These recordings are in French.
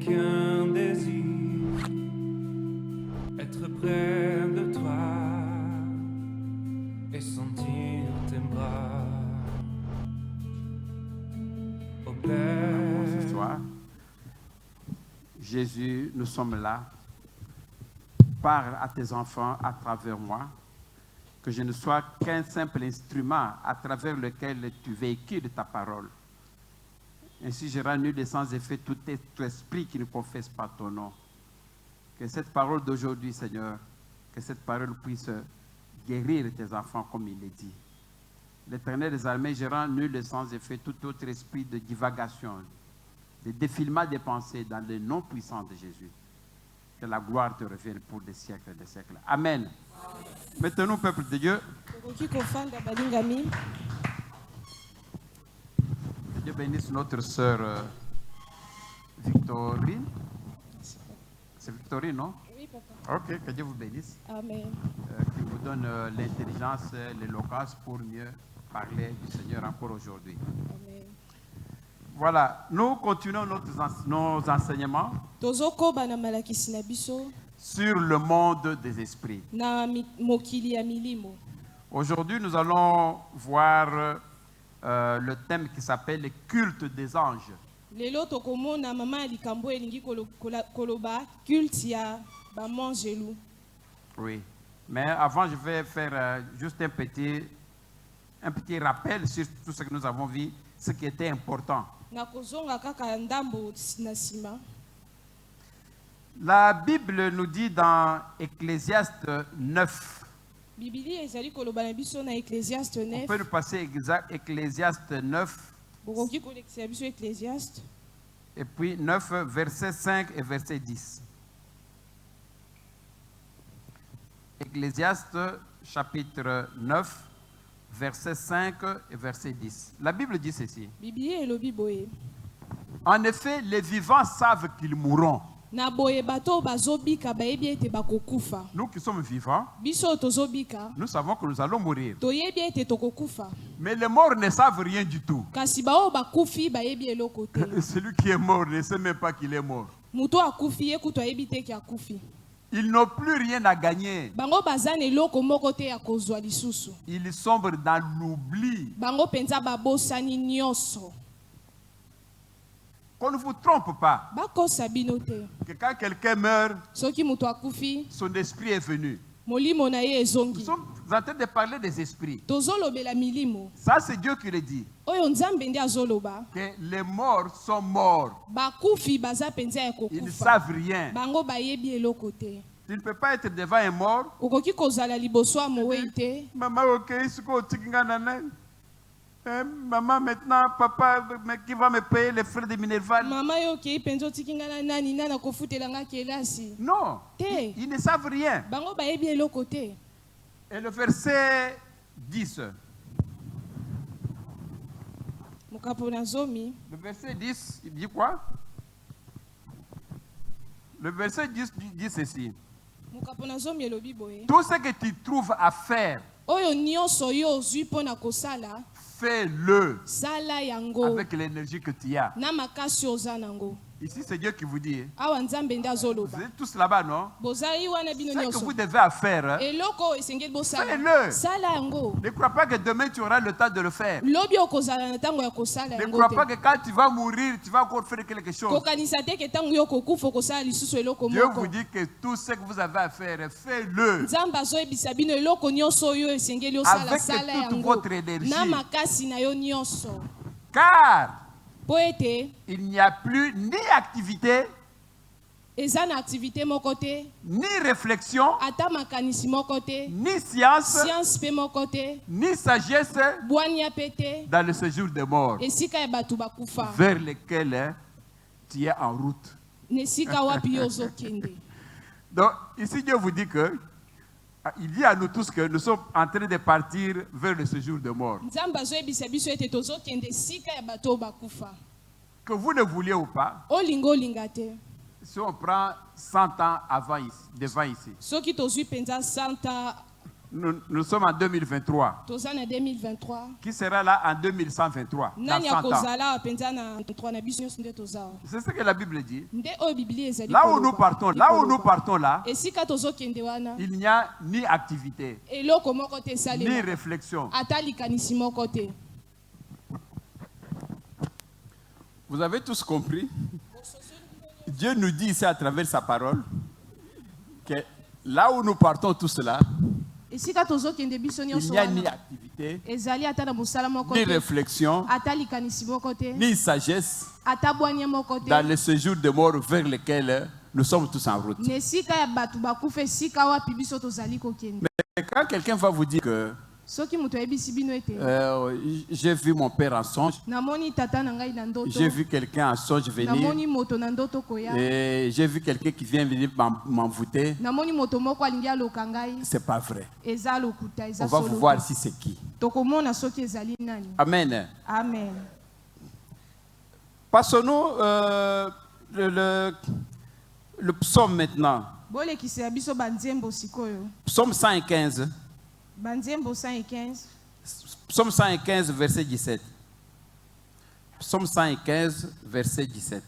qu'un désir, être près de toi et sentir tes bras. Au Père. Ce soir, Jésus, nous sommes là. Parle à tes enfants à travers moi, que je ne sois qu'un simple instrument à travers lequel tu véhicules ta parole. Ainsi, je rends nul et sans effet tout esprit qui ne confesse pas ton nom. Que cette parole d'aujourd'hui, Seigneur, que cette parole puisse guérir tes enfants comme il est dit. L'Éternel des armées, je rends nul et sans effet tout autre esprit de divagation, de défilement des pensées dans le nom puissant de Jésus. Que la gloire te revienne pour des siècles et des siècles. Amen. Mettez-nous, peuple de Dieu. Dieu bénisse notre sœur Victorine. C'est Victorine, non? Oui, papa. Ok, que Dieu vous bénisse. Amen. Qui vous donne l'intelligence, l'éloquence pour mieux parler du Seigneur encore aujourd'hui. Amen. Voilà, nous continuons nos enseignements Tozokoba na malakisi na biso sur le monde des esprits. na mokili ya milimo. Aujourd'hui, nous allons voir le thème qui s'appelle le culte des anges. Lelo tokomona mama ya likambo elingi koloba culte ya bamangelou. Oui, mais avant, je vais faire juste un petit rappel sur tout ce que nous avons vu, ce qui était important. Nakozonga kaka ndambo na sima. La Bible nous dit dans Ecclésiaste 9, Bibili ezali koloba na biso na Ecclésiaste on 9. peut nous passer Ecclésiaste 9, Bokoki kolekisa biso Ecclésiaste. et puis 9, verset 5 et verset 10. Ecclésiaste chapitre 9, verset 5 et verset 10. La Bible dit ceci. Bibili elobi boye. En effet, les vivants savent qu'ils mourront. Na boye bato bazobika bayebi ete bakokufa. Nous qui sommes vivants, Biso tozobika nous savons que nous allons mourir. toyebi ete tokokufa. Mais les morts ne savent rien du tout. Kasi bao bakufi bayebi eloko te. Celui qui est mort ne sait même pas qu'il est mort. Muto akufi ye kutu ayebi te ki akufi. Ils n'ont plus rien à gagner. Bango bazana eloko moko te ya kozwa lisusu. Ils sombrent dans l'oubli. Bango penza babosani nyonso. Qu'on ne vous trompe pas. Bakosa bino te. Que quand quelqu'un meurt, Soki muto akufi, son esprit est venu. molimo na ye Nous ezongi. sommes en train de parler des esprits. Tozolobela milimo. Ça, c'est Dieu qui le dit. Oyo nzambe nde azoloba. Que les morts sont morts. Bakufi baza penza ya Ils ne kokufa. savent rien. Bango bayebi eloko te. Tu ne peux pas être devant un mort. Okoki kozala liboso ya mowei te. Maman, ok, ce qu'on dit, maman, maintenant, papa, mais qui va me payer les frais de Minerval? Mama yo okei penza otiki nga na nani nana kofutelanga kelasi. Non, Te. ils ne savent rien. Bango bayebi eloko te. Et le verset 10. Mokapo na zomi. Le verset 10, il dit quoi? Le verset 10 dit ceci. Mokapo na zomi elobi boye. Tout ce que tu trouves à faire, Oyo nyonso yo ozwi mpona kosala, fais-le sala yango avec l'énergie que tu as. na makasi oza nango. Ici, c'est Dieu qui vous dit. Awa nzambe nde Vous azoloba. êtes tous là-bas, non? Bozali wana bino Ce que nyonso. vous devez faire, Eloko esengeli bosala. fais-le. Sala yango. Ne crois pas que demain tu auras le temps de le faire. Lobi okozala na ntango ya kosala Ne yango crois pas te. que quand tu vas mourir, tu vas encore faire quelque chose. Kokanisa te ke ntango yo kokufa okosala lisusu eloko Dieu moko. vous dit que tout ce que vous avez à faire, fais-le. Nzambe azoyebisa bino eloko nyonso oyo esengeli osala Avec sala toute yango. votre énergie. Na makasi na yo nyonso. Car Po ete il n'y a plus ni activité, eza na activité moko te, ni réflexion, ata makanisi moko te, ni science, science pe moko te, ni sagesse bwania pe te, dans le séjour des morts, esika ya bato bakufa. vers lesquels tu es en route. Na esika wapi yo ozokende. Donc, ici, Dieu vous dit que il dit à nous tous que nous sommes en train de partir vers le séjour des morts. Nzambe azoyebisa biso ete tozokende esika ya bato oyo bakufa. Que vous ne vouliez ou pas, Olinga olinga te. si on prend 100 ans avant ici, devant ici, Soki tozwi penza 100 ans Nous sommes en 2023. toza na 2023 Qui sera là en 2123? Dans nani 100 ans. akozala penza na 3 na biso nyonso nde toza C'est ce que la Bible dit. nde oyo biblia ezali Là où koloba. nous partons, là, esika tozokende wana il n'y a ni activité, eloko moko te ni esalema réflexion. ata likanisi moko te. Vous avez tous compris? Dieu nous dit ici à travers sa parole que là où nous partons tous là, esika tozokende biso il nyonso n'y a ni wana activité, ezali ata na mosala moko ni te réflexion, ata likanisi moko te ni sagesse ata bwanye moko te dans le séjour de mort vers lequel nous sommes tous en route. na esika ya bato bakufa esika wapi biso tozali kokende. Mais quand quelqu'un va vous dire que soki moto ayebisi bino ete j'ai vu mon père en songe, namoni tata na ngai na ndoto j'ai vu quelqu'un en songe venir, namoni moto na ndoto koya et j'ai vu quelqu'un qui vient venir m'envoûter, namoni moto moko alingi aloka ngai c'est pas vrai. eza lokuta On eza va solo voir si c'est qui. tokomona soki ezali nani. Amen. Amen. Passons-nous le psaume maintenant. bolekisa biso banzembo sikoyo Psaume 115. banzembo 115 Psaume 115, verset 17. Psaume 115, verset 17.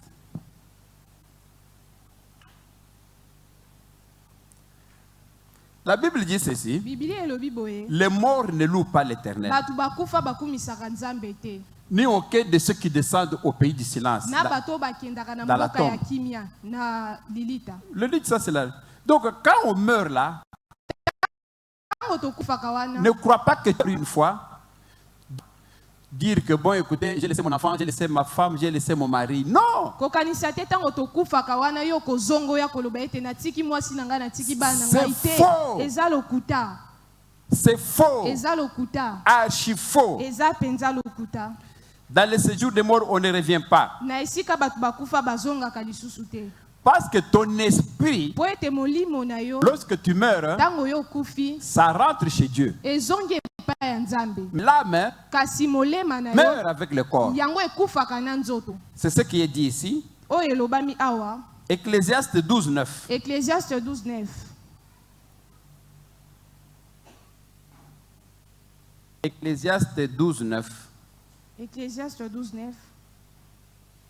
La Bible dit ceci: biblia elobi boye les morts ne louent pas l'Éternel, bato bakufa bakumisaka nzambe te ni aucun de ceux qui descendent au pays du silence. na bato bakendaka na dans la mboka ya tombe. kimia na lilita. Le dit ça, c'est là. Donc, quand on meurt là, ntango tokufaka wana ne crois pas que une fois dire que bon, écoutez, j'ai laissé mon enfant, j'ai laissé ma femme, j'ai laissé mon mari. Non! kokanisa te ntango tokufaka wana yo kozongoya koloba ete natiki mwasi na ngai natiki bana na C'est ngai te faux. eza lokuta C'est faux. eza lokuta Archi faux. eza penza lokuta. Dans le séjour des morts, on ne revient pas. na esika bato bakufa bazongaka lisusu te Parce que ton esprit, po ete molimo na yo lorsque tu meurs, ntango yo okufi ça rentre chez Dieu. ezongi epai ya nzambe L'âme kasi molema na yo meurt avec le corps. yango ekufaka na nzoto C'est ce qui est dit ici. oyo elobami awa Ecclésiaste 12, 9. Ecclésiaste 12:9. Ecclésiaste 12, 9. Ecclésiaste 12:9.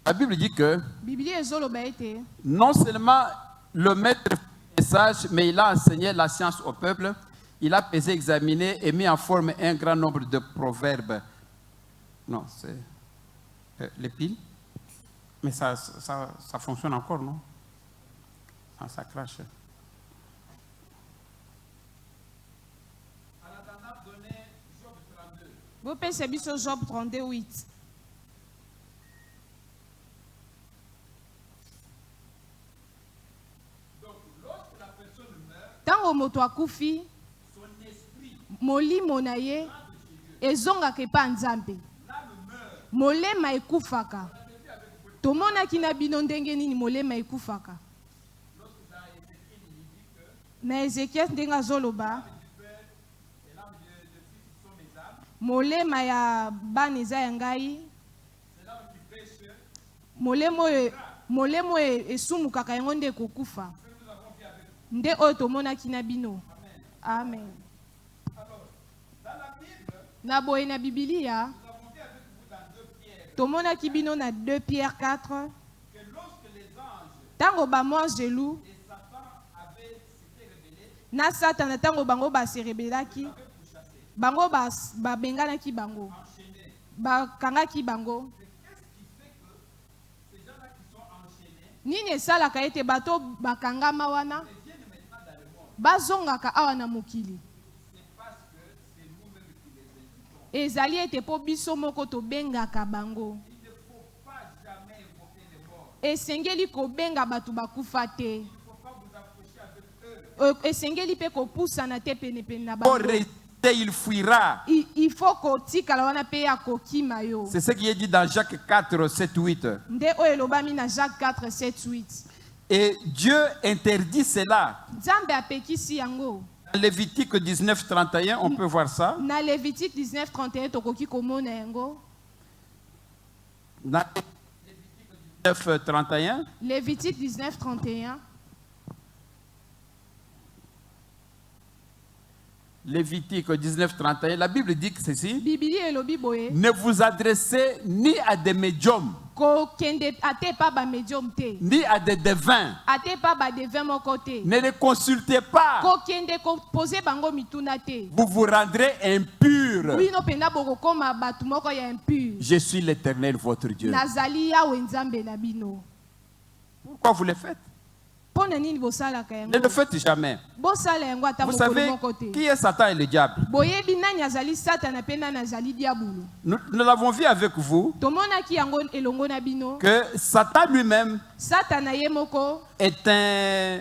La Bible dit que biblia ezoloba ete non seulement le maître est sage, mais il a enseigné la science au peuple. Il a pesé, examiné et mis en forme un grand nombre de proverbes. Non, c'est les piles. Mais ça fonctionne encore, non? Ah, ça crache. bopesa biso Job 32:8. ntango moto akufi molimo na ye ezongaka epa ya nzambe molema ekufaka. tomonaki na bino ndenge nini molema ekufaka na Ezekiel ndenge azoloba molema ya bana eza ya ngai molemo oyo esumukaka yango nde ekokufa nde oyo tomonaki na bino. Amen. na boye na bibilia tomonaki bino na 2 Pierre 4 ntango bamoangelu na satana ntango bango baserebelaki bango babenganaki bango bakangaki bango. nini esalaka ete bato bakangama wana bazongaka awa na mokili? ezali ete po biso moko tobengaka bango. esengeli kobenga bato bakufa te, esengeli pe kopusana te penepene na bango. Il fuira. Il faut kotikala wana pe ya kokima yo. C'est ce qui est dit dans Jacques 4, 7, 8. nde oyo elobami na Jacques 4, 7, 8. Et Dieu interdit cela. nzambe apekisi yango. Dans Lévitique 19, 31, on peut voir ça. na Lévitique 19, 31 tokoki komona yango. Dans Lévitique 19, 31. Lévitique 19, 31. Lévitique 19, 31, la Bible dit que ceci. Bibili elobi boye. Ne vous adressez ni à des médiums, Ko kende ate pa ba medium te. ni à des devins. Ate pa ba devin moko te. Ne les consultez pas. Ko kende ko poser bango mituna te. Vous vous rendrez impurs. Wino penda boko koma batu moko ya impur. Je suis l'Éternel, votre Dieu. Nazali yawe nzambe na bino. Pourquoi vous le faites? Pona nini bosalaka Ne yango? le faites jamais. Bosala yango ata Vous mokolo savez moko te. qui est Satan et le diable? Boyebi nani azali satana pe nani azali diabulu. Nous l'avons vu avec vous Tomonaki yango elongo na bino. que Satan lui-même Satana ye moko. te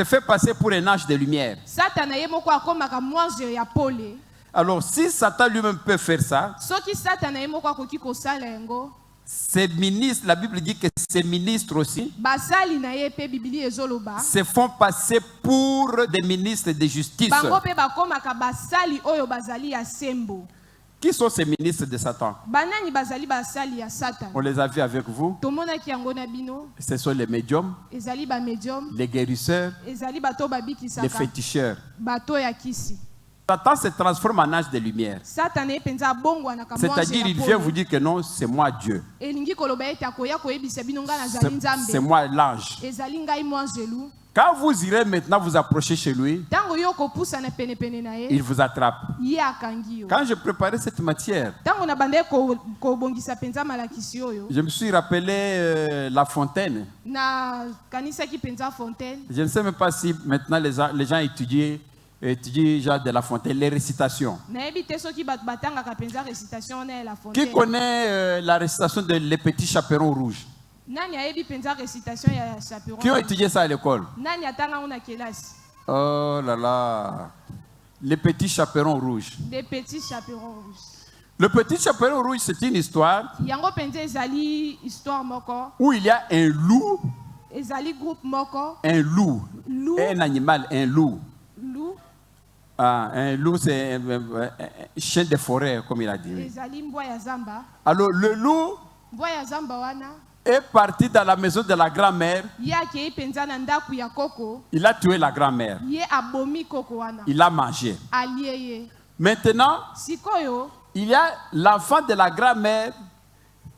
fait passer pour un ange de lumière. Satana ye moko akomaka mwanzo ya pole. Alors si Satan lui-même peut faire ça, Soki satana ye moko akoki kosala yango. ses ministres, la Bible dit que ses ministres aussi Basali na ye pe bibili ezoloba. se font passer pour des ministres de justice. Bango pe bakomaka basali oyo bazali ya sembo. Qui sont ces ministres de Satan? Banani bazali basali ya Satan. On les a vus avec vous. Tomonaki yango na bino. Ce sont les médiums, Ezali ba medium. les guérisseurs, Ezali bato les babikisaka. féticheurs. Bato ya kisi. Satan se transforme en ange de lumière. Satana ye penza bongwana ka mwanzo C'est-à-dire, ya il vient vous pole. dire que non, c'est moi Dieu. Elingi koloba ete akoya koyebisa bino nga nazali nzambe. C'est moi l'ange. Ezali ngai mwanzelu. Quand vous irez maintenant vous approcher chez lui, Tango yo kopusa na penepene na ye. il vous attrape. Ye akangi yo. Quand je préparais cette matière, Tango na bande kobongisa penza malakisi oyo. je me suis rappelé La Fontaine. Na kanisaki penza Fontaine. Je ne sais même pas si maintenant les gens étudient genre de La Fontaine, les récitations. Nayebi te soki bato batangaka penza récitation na la Fontaine. Qui connaît la récitation de Les Petits Chaperons Rouges? Nani ayebi penza récitation ya chaperon? Qui ont étudié ça à l'école? Nani atanga una kelasi? Oh là là. Les Petits Chaperons Rouges. Des petits chaperons rouges. Le Petit Chaperon Rouge, c'est une histoire Yango penza ezali histoire moko. où il y a un loup, Ezali groupe moko. loup, Loup. un animal, un loup. Loup. Ah, un loup, c'est un chien de forêt, comme il a dit. Ezali mbwa ya zamba. Alors, le loup Mbwa ya zamba wana. est parti dans la maison de la grand-mère. Ye akei penza na ndaku ya koko. Il a tué la grand-mère. Ye abomi koko wana. Il a mangé. Alie ye. Maintenant, Sikoyo. il y a l'enfant de la grand-mère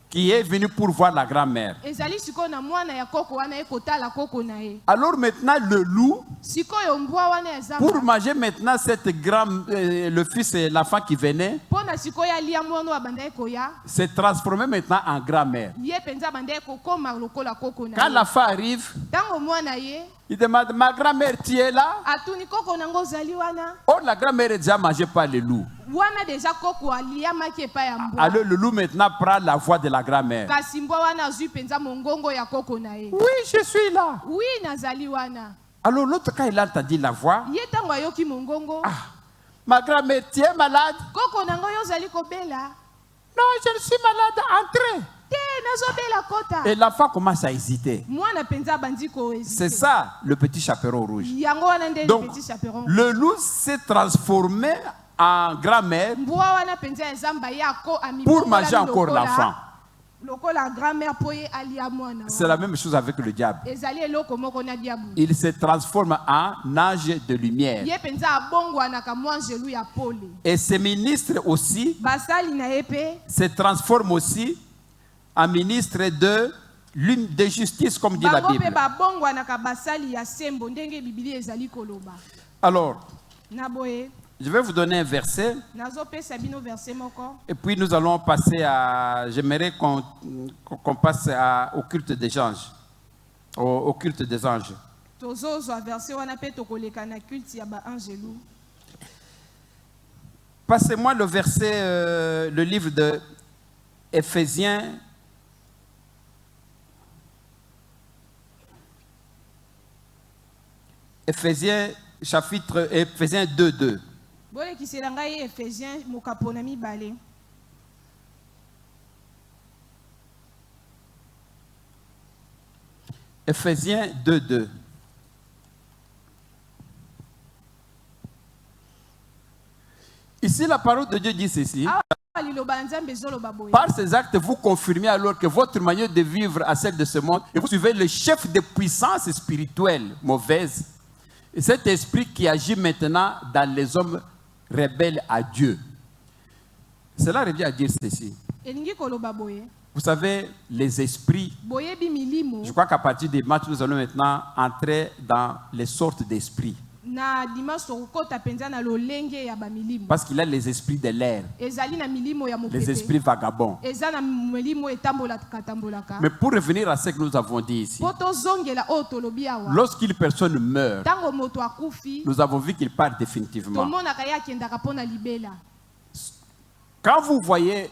qui est venu pour voir la grand-mère. Ezali sikoyo na mwana ya koko wana ye kotala koko na ye. Alors maintenant, le loup, Sikoyo mbwa wana ya zamba. pour manger maintenant le fils et l'enfant qui venait, Pona sikoyo alia mwana wa banda ye koya. s'est transformé maintenant en grand-mère. Ye penza banda ye kokoma lokola koko na Quand ye. l'enfant arrive, Tango mwana ye. il demande, ma grand-mère, tu es là? Atuni koko nango ozali wana. Oh, la grand-mère est déjà mangée par le loup. Wana deja koko aliamaki epai ya mbwa. Alors le loup maintenant prend la voix de la grand-mère. Kasi mbwa wana azwi penza mongongo ya koko na ye. Oui, je suis là. Oui, nazali wana. Alors l'autre, quand il a entendu la voix, Ye tango ayoki mongongo. ah, ma grand-mère, tu es malade? Koko nango yo ozali kobela. Non, je ne suis malade, entrez. Te nazobela kota. Et l'enfant commence à hésiter. Mwana penza bandi ko C'est hésiter. ça, le petit chaperon rouge. Yango wana nde Donc, petit chaperon. le loup s'est transformé en grand-mère Mbwa wana penza ya zamba ye ako ami. pour manger encore l'enfant. Lokola grand-mère po ye alia mwana. C'est la même chose avec le diable. Ezali eloko moko na diabu. Il se transforme en ange de lumière. Ye penza abongwana ka mwanjelu ya pole. Et ses ministres aussi Basali na ye pe. se transforment aussi en ministre de justice, comme dit la Bango pe Bible. babongwana ka basali ya sembo ndenge bibili ezali koloba. Alors, Na boye. je vais vous donner un verset Nazopesa bino verset moko. et puis nous allons passer à... J'aimerais qu'on passe au culte des anges. Au culte des anges. Tozozwa verset wana pe tokoleka na culte ya ba angelu. Passez-moi le verset, le livre de Éphésiens. Éphésiens, chapitre Éphésiens 2:2. Bolekisela ngai Ephésiens mokapo na mibale. Éphésiens 2:2. Ici, la parole de Dieu dit ceci. Liloba nzambe zoloba boye. Par ces actes, vous confirmez alors que votre manière de vivre à celle de ce monde, et vous suivez le chef des puissances spirituelles mauvaises cet esprit qui agit maintenant dans les hommes rebelles à Dieu. Cela revient à dire ceci. elingi koloba boye Vous savez, les esprits, boyebi milimo je crois qu'à partir des matchs, nous allons maintenant entrer dans les sortes d'esprits. na dimanche tokokota mpenza na lolenge ya bamilimo Parce qu'il y a les esprits de l'air, ezali na milimo ya les mopepe esprits vagabonds. eza na milimo etambolaka Mais pour revenir à ce que nous avons dit ici, mpo tozongela oyo tolobi awa lorsqu'une personne meurt, ntango moto akufi nous avons vu qu'il part définitivement. tomonaka ye akendaka mpo na libela Quand vous voyez,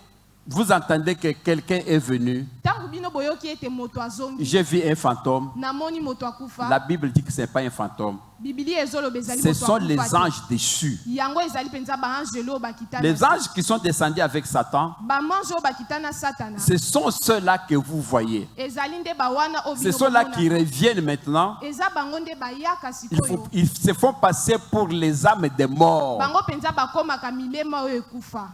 vous entendez que quelqu'un est venu, ntango bino boyoki ete moto azongi j'ai vu un fantôme, namoni moto akufa la Bible dit que ce n'est pas un fantôme, bibilia ezoloba ezali ce moto sont les akufa te. anges déchus. yango ezali mpenza baangelo oyo bakita Les na anges qui sont descendus avec Satan, bamange oyo bakita na satana ce sont ceux-là que vous voyez. ezali nde bawana oyo Ce bino sont là bomona. qui reviennent maintenant. eza bango nde bayaka sikoyo Ils se font passer pour les âmes des morts. bango mpenza bakomaka milema oyo ekufa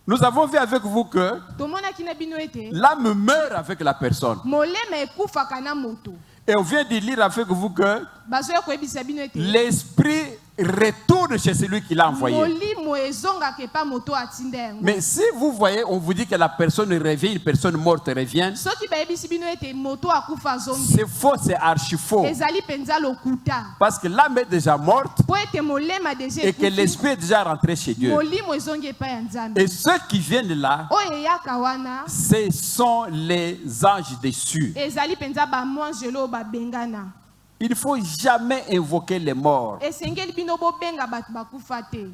Nous avons vu avec vous que tomonaki na bino ete l'âme meurt avec la personne. molema ekufaka na moto Et on vient de lire avec vous que bazoya koyebisa bino ete l'esprit retourne chez celui qui l'a envoyé. molimo ezongaka epa moto atinda yango Mais si vous voyez, on vous dit que la personne revient, une personne morte revient, soki bayebisi bino ete moto akufa azongi c'est faux, c'est archi faux. ezali mpenza lokuta Parce que l'âme est déjà morte mpo ete molema deja et que ekufi l'esprit est déjà rentré chez Dieu. molimo ezongi epai ya nzambe Et ceux qui viennent là, oyo eyaka wana ce sont les anges déchus. ezali mpenza bamwangelo oyo babengana Il ne faut jamais invoquer les morts. esengeli bino bobenga bato bakufa te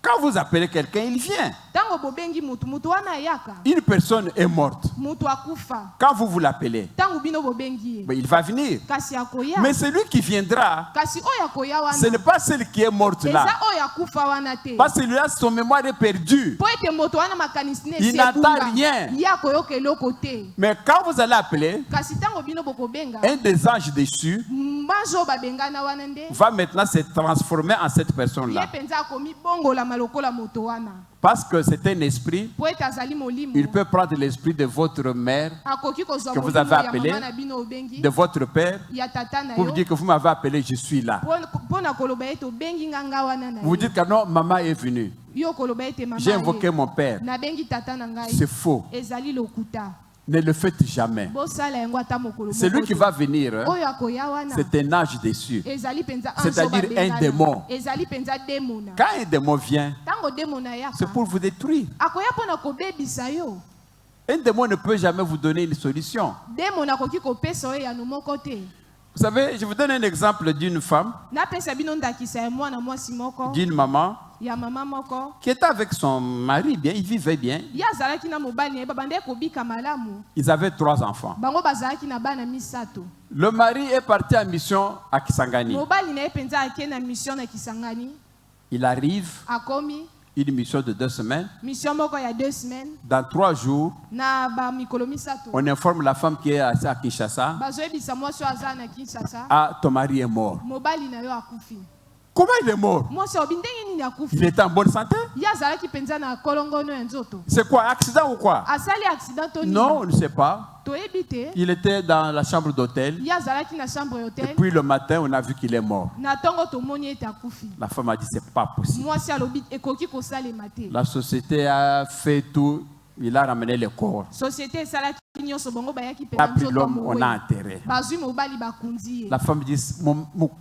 Quand vous appelez quelqu'un, il vient. ntango bobengi mutu wana ayaka Une personne est morte. mutu akufa Quand vous l'appelez, ntango bino bobengi ye ben, il va venir. kasi akoya Mais celui qui viendra, kasi oyo akoya ce wana n'est pas celui qui est morte eza là. oyo akufa wana te Parce que celui-là, son mémoire est perdue. mpo ete moto wana makanisi ne Il esi n'entend ebunga. rien. ye akoyoka eloko te Mais quand vous allez appeler, kasi ntango bino bokobenga un des anges déchus mbanzo oyo babengana wana nde va maintenant se transformer en cette ye personne-là. mpenza akomi bongolama lokola moto wana Parce que c'est un esprit, mpo ete azali molimo il peut prendre l'esprit de votre mère, akoki kozwa que vous molimo avez ya appelé, mama na bino obengi de votre père, ya tata na pour vous yo dire que vous m'avez appelé, je suis là. mpo na koloba ete obengi nganga wana na Vous yo dites que non, maman est venue. yo koloba ete mama J'ai invoqué ye, mon père. nabengi tata na ngai C'est faux. ezali lokuta Ne le faites jamais. bosala yango ata mokolo Celui moko qui te. va venir, hein, oyo akoya wana c'est un ange déçu. ezali mpenza C'est-à-dire un démon. ezali mpenza demona Quand un démon vient, ntango demona c'est yaka pour vous détruire. akoya mpo na kobebisa yo Un démon ne peut jamais vous donner une solution. demona akoki kopesa oyo yano moko te Vous savez, je vous donne un exemple d'une femme, napesa bino ndakisa ya mwana mwasi moko d'une maman, ya mama moko qui était avec son mari bien, ils vivaient bien. ye azalaki na mobali na ye babandaki kobika malamu Ils avaient 3 enfants. bango bazalaki na bana misato Le mari est parti en mission à Kisangani. mobali na ye mpenza ake na mission na kisangani Il arrive, akomi une mission de 2 semaines. mission moko ya 2 semaines Dans 3 jours, na bamikolo misato on informe la femme qui est à Kinshasa, bazoyebisa mwasi oyo aza na kinshasa ah, ton mari est mort. mobali na yo akufi Comment il est mort? mwasi obi ndenge nini Il akufi était en bonne santé? ye azalaki mpenza na kolongono ya nzoto C'est quoi, accident ou quoi? asali accident to nini Non, on ne sait pas. toyebi te Il était dans la chambre d'hôtel. ye azalaki na chambre ya Et hotel puis le matin, on a vu qu'il est mort. na ntongo tomoni ete akufi La femme a dit, c'est pas possible. mwasi alobi ekoki kosalema te La société a fait tout. Il a ramené le corps. société esalaki nyonso bango bayaki Il a mpena pris nzoto l'homme, on a mowe enterré. bazwi mobali bakundi ye La femme dit,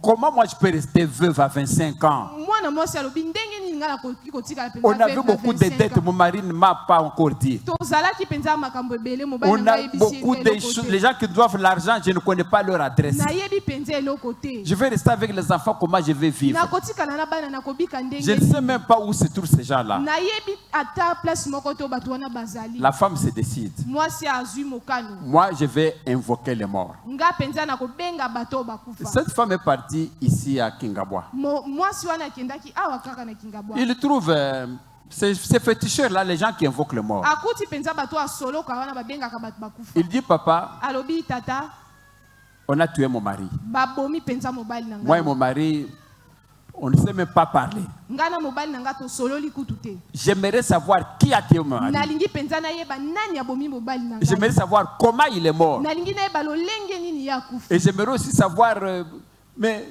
comment moi je peux rester veuve à 25 ans? mwana mwasi alobi ndenge nini ngai nakoki kotikala On mpenza a vu beaucoup de dettes, mon mari ne m'a pas encore dit. tozalaki mpenza makambo ebele mobali On na a ngai yebisi beaucoup de choses. Les gens qui doivent l'argent, je ne connais pas leur adresse. nayebi mpenza eloko te Je vais rester avec les enfants, comment je vais vivre? nakotikala na bana nakobika Je ndenge ne sais même pas où se trouvent ces gens-là. nayebi ata place moko to bato wana bazali La femme se décide. mwasi azwi mokano Moi, je vais invoquer les morts. nga mpenza nakobenga bato oyo bakufa Cette femme est partie ici à Kingabwa. mwasi wana akendaki awa kaka na kingabwa Il trouve ces féticheurs-là, les gens qui invoquent les morts. akuti mpenza bato oyo asoloka wana babengaka bato bakufa Il dit, papa, alobi tata on a tué mon mari. babomi mpenza mobali na Moi et ngai mon mari, on ne sait même pas parler. ngai na mobali na ngai tosololi kutu te J'aimerais savoir qui a tué mon mari. nalingi mpenza nayeba nani abomi mobali na J'aimerais ngai savoir comment il est mort. nalingi nayeba lolenge nini ye akufi Et j'aimerais aussi savoir, mais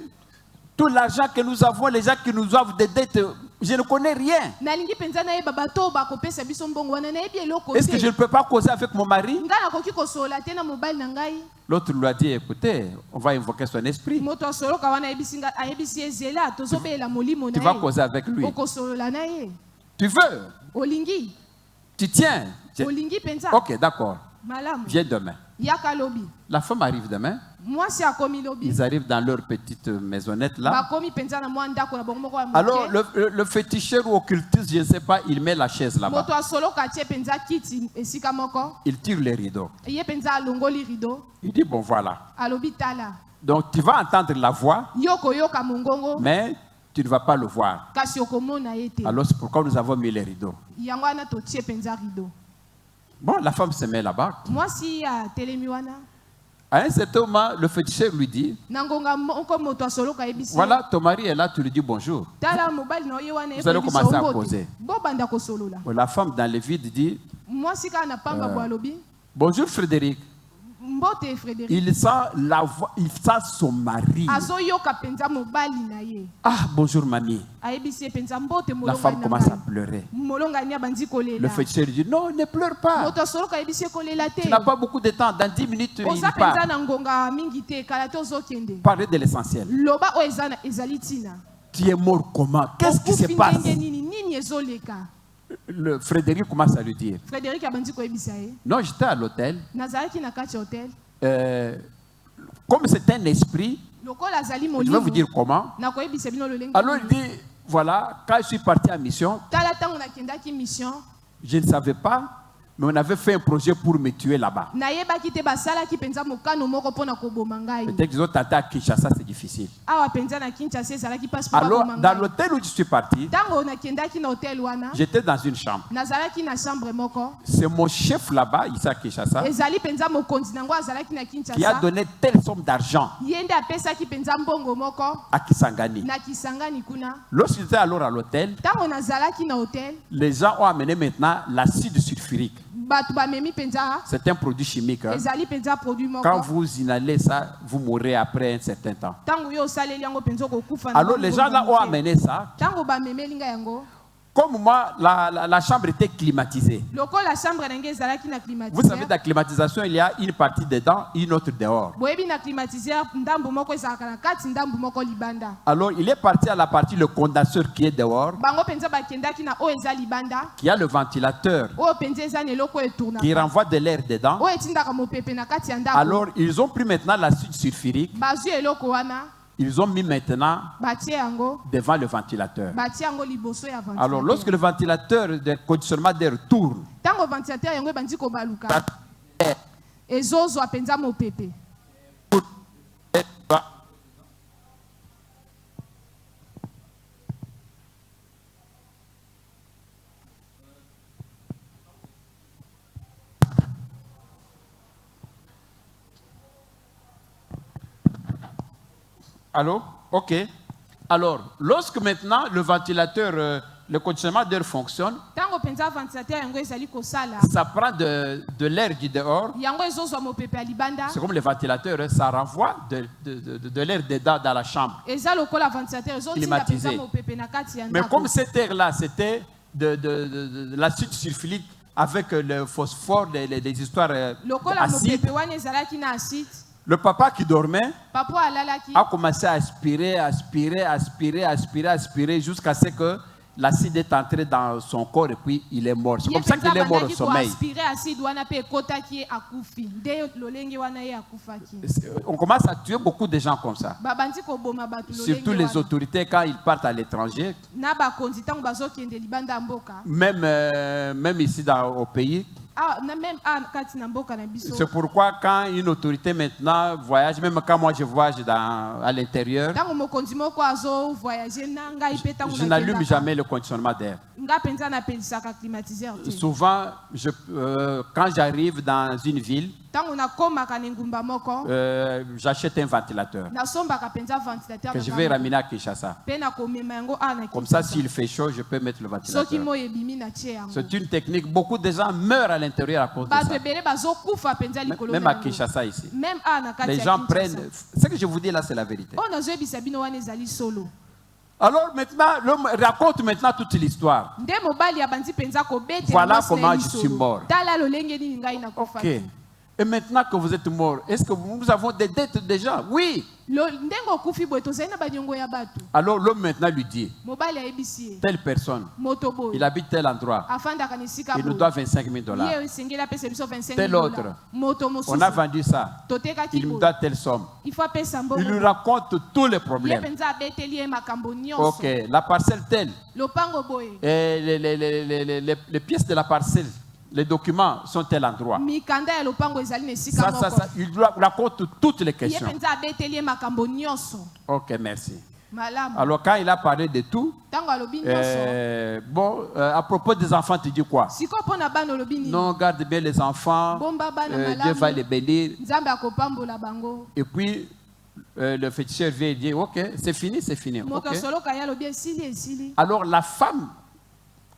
Tout l'argent que nous avons, les gens qui nous offrent des dettes, je ne connais rien. nalingi penza nayeba bato bakopesa biso mbongo wana nayebi eloko Est-ce que je ne peux pas causer avec mon mari? nga nakoki kosola te na mobali na ngai L'autre lui a dit, écoutez, on va invoquer son esprit. moto asoloka wana ayebisi ezela tozobela molimo Tu na vas ye causer avec lui. okosolola na ye Tu veux? olingi Tu tiens? olingi penza Ok, d'accord. malamu Viens demain. yaka lobi La femme arrive demain. mwasi akomi lobi Ils arrivent dans leur petite maisonnette là. bakomi penza na mwa ndako na bango moko ya Alors, moke le féticheur ou occultiste, je ne sais pas, il met la chaise là-bas. moto asoloka atie penza kiti esika moko Il tire les rideaux. ye penza alongoli rido Il dit, bon voilà. alobi tala Donc, tu vas entendre la voix, yo koyoka mongongo mais tu ne vas pas le voir. kasi okomona ye te Alors, c'est pourquoi nous avons mis les rideaux. yango wana totie penza rido Bon, la femme se met là-bas. mwasi atelemi wana À un certain moment, le féticheur lui dit, na ngonga moko moto asoloka ayebisi voilà, ton mari est là, tu lui dis bonjour. tala mobali na ye wana Vous allez commencer à causer. bobanda kosolola La femme dans le vide dit, mwasi kaka na pamba bo alobi bonjour Frédéric. mbote Frédéric Il sent la voix, il sent son mari. azoyoka penza mobali na ye Ah, bonjour mamie. ayebisi ye penza mbote La femme molonga commence à na pleurer. molongani abandi Le kolela féticheur lui dit, non, ne pleure pas. moto asoloka ayebisi ye kolela te Tu n'as pas beaucoup de temps. Dans 10 minutes, il oza penza part. na ngonga mingi te kala te ozokende Parlez de l'essentiel. loba oyo ezali ntina Tu es mort comment? Qu'est-ce qui se Okufi passe? ndenge nini ezoleka Le Frédéric commence à lui dire, Frédéric abandi koyebisa ye non, j'étais à l'hôtel. nazalaki na kati ya hotel Comme c'est un esprit, lokola azali je vais vous molimo dire comment. nakoyebisa bino lolenge Alors il dit, voilà, quand je suis parti en mission, tala ntango nakendaki mission je ne savais pas, mais on avait fait un projet pour me tuer là-bas. nayebaki te basalaki penza mokano moko mpona koboma ngai Peut-être qu'ils ont tenté à Kinshasa, c'est difficile. awa penza na kinshasa ezalaki mpasi mpo Alors, baboma dans ngai l'hôtel où je suis parti, ntango nakendaki na hotel wana j'étais dans une chambre. nazalaki na chambre moko C'est mon chef là-bas, ici à Kinshasa, ezali penza mokonzi nango azalaki na qui a kinshasa donné telle somme d'argent ye nde apesaki penza mbongo moko à Kisangani. na kisangani kuna Lorsque j'étais alors à l'hôtel, ntango nazalaki na hotel les gens ont amené maintenant l'acide sulfurique. bato bamemi penza C'est un produit chimique. Hein. ezali penza produit moko Quand vous inhalez ça, vous mourrez après un certain temps. ntango yo osaleli yango penza okokufa na Alors les gens là ont amené ça. ntango bamemeli ngai yango Comme moi, la chambre était climatisée. lokola chambre na ngai ezalaki na Vous savez, climatiseur dans la climatisation, il y a une partie dedans, une autre dehors. boyebi na climatiseur ndambu moko ezalaka na kati ndambu moko libanda Alors il est parti à la partie, le condenseur qui est dehors, bango penza bakendaki na oyo eza libanda qui a le ventilateur oyo penza eza na eloko oyo qui etournaka renvoie de l'air dedans. oyo etindaka mopepe na kati ya ndako Alors ils ont pris maintenant l'acide sulfurique, bazwi eloko wana ils ont mis maintenant batie yango devant le ventilateur. batie yango liboso ya Alors lorsque ventilateur le ventilateur de conditionnement d'air tourne, ntango ventilateur yango ebandi kobaluka ezozwa penza mopepe allô? Ok. Alors, lorsque maintenant le ventilateur, le conditionnement d'air fonctionne, ntango penza ventilateur yango ezali kosala ça prend de l'air du dehors. yango ezozwa mopepe ya libanda C'est comme le ventilateur, hein, ça renvoie de l'air dedans dans la chambre. eza lokola ventilateur ezotinda Climatisé. penza mopepe na kati ya Mais ndako comme cet air-là, c'était de l'acide sulfurique avec le phosphore, les histoires lokola acides, mopepe wana ezalaki na acide le papa qui dormait papa alalaki a commencé à aspirer, jusqu'à ce que l'acide est entré dans son corps et puis il est mort. C'est Ye comme ça penza qu'il est mort au abandaki sommeil. koaspire acide wana mpe ekotaki ye akufi nde lolenge wana ye akufaki On commence à tuer beaucoup de gens comme ça. babandi koboma bato Surtout lolenge les wana autorités quand ils partent à l'étranger, na bakonzi ntango bazokende libanda ya mboka même ici au pays. na même kati na mboka na biso C'est pourquoi quand une autorité maintenant voyage, même quand moi je voyage à l'intérieur, ntango mokonzi moko azovoyage na ngai mpe ntango je n'allume nakendaka, jamais le conditionnement d'air. nga mpenza napelisaka climatiseur te Souvent, quand j'arrive dans une ville, Tango nakomaka na ngumba moko, j'achète un ventilateur nasombaka penza ventilateur que je vais ramener à Kinshasa. pe na komema yango ana Comme ça, s'il fait chaud, je peux mettre le soki ventilateur. moyo ebimi na tie yango. C'est une technique. Beaucoup de gens meurent à l'intérieur à cause de Bato ça. ebele bazokufa penza likolo Même na à yango. Kinshasa ici. Même ana kati Les ya gens Kinshasa. prennent. Ce que je vous dis là, c'est la vérité. Oh nazoyebisa bino wana ezali solo. Alors maintenant, l'homme raconte maintenant toute l'histoire. Nde mobali abandi penza kobetela Voilà mwasi na comment ye je lisolo. suis mort. Tala lolenge nini ngai nakufa. Ok. Et maintenant que vous êtes mort, est-ce que nous avons des dettes déjà? Oui. Ndenge okufi boye tozali na baniongo ya bato. Alors l'homme maintenant lui dit, Mobali ayebisi ye. telle personne, Moto boye. il habite tel endroit, Afandaka na esika il nous boye. doit 25 000 $. Ye esengeli apesa biso 25 Tel 000 autre. $. Moto mosusu. On a vendu ça, Totekaki il nous boye. doit telle somme. Il faut apesa mbongo. Il nous raconte tous les Ye problèmes. penza abeteli ye makambo nyonso. Ok, la parcelle telle, Lopango boye. et les pièces de la parcelle, les documents sont tel endroit. Mikanda ya lopango ezali na esika moko. Il raconte toutes les Ye questions. penza abeteli ye makambo nyonso. Ok, merci. Malamu. Alors quand il a parlé de tout, Tango alobi nyonso. à propos des enfants, tu dis quoi? Siko pona bana olobi nini? Non, garde bien les enfants, Bomba bana Dieu va les malamu. bénir. Nzambe akopambola bango. Et puis, le féticheur vient et dit, ok, c'est fini, c'est fini. Moto Ok. soloka ya alobi esili esili. Alors la femme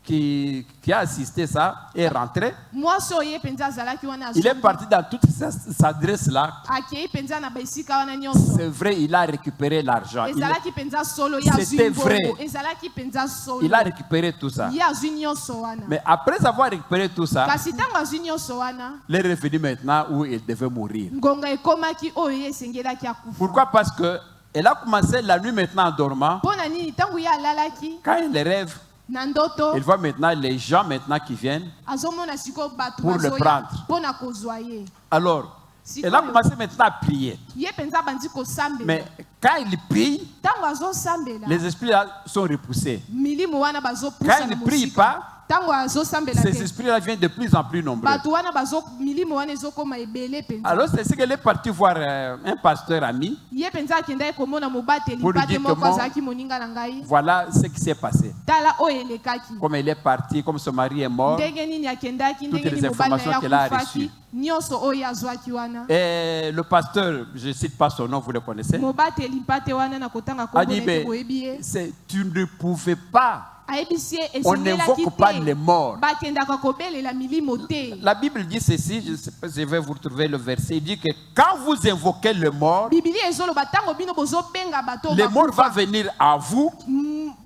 qui a assisté ça est rentrée. Mwasi oyo ye penza azalaki wana Il est azongi. parti dans toute cette adresse-là. Akei penza na baesika wana nyonso. C'est vrai, il a récupéré l'argent. Ezalaki penza solo ya C'était azwi vrai. mbongo. Ezalaki penza solo. Il a récupéré tout ça. Ye azwi nyonso wana. Mais après avoir récupéré tout ça, Kasi ntango azwi nyonso wana, il est revenu maintenant où il devait mourir. ngonga ekomaki oyo ye esengelaki akufa. Pourquoi? Parce que elle a commencé la nuit maintenant en dormant. Mpo na nini ntango ye alalaki Quand il rêve, na ndoto il voit maintenant les gens maintenant qui viennent. azomona sikoyo bato Pour le bazoya prendre. mpo na kozwa ye. Alors, elle a commencé maintenant à prier. Ye penza bandi kosambela. Mais quand il prie, Ntango azosambela les esprits là sont repoussés. milimo wana Quand bazopusa il na ne prie mosika. pas, Ntango azosambela ces te esprits-là viennent de plus en plus nombreux. bato wana milimo wana ezokoma ebele penza. Alors, c'est ce qu'elle est partie voir un pasteur ami. Ye penza akendaki komona mobateli Pour lui mpate dire moko comment- azalaki moninga na ngai. Voilà ce qui s'est passé. Tala oyo elekaki. Comme elle est partie, comme son mari est mort. Ndenge nini akendaki, Toutes ndenge les nini mobali informations na qu'elle a ye akufaki, reçues. nyonso oyo azwaki wana. Et le pasteur, je ne cite pas son nom, vous le connaissez, Mobateli mpate wana na kotanga a kombo dit, na mais ye boyebi ye. tu ne pouvais pas. Ayebisi ye On esengelaki n'invoque pas les te morts. bakendaka kobelela milimo te. La Bible dit ceci, je sais pas, je vais vous retrouver le verset, il dit que quand vous invoquez le mort, Biblia ezoloba ntango bino bozobenga bato le mort va bakufa, venir à vous,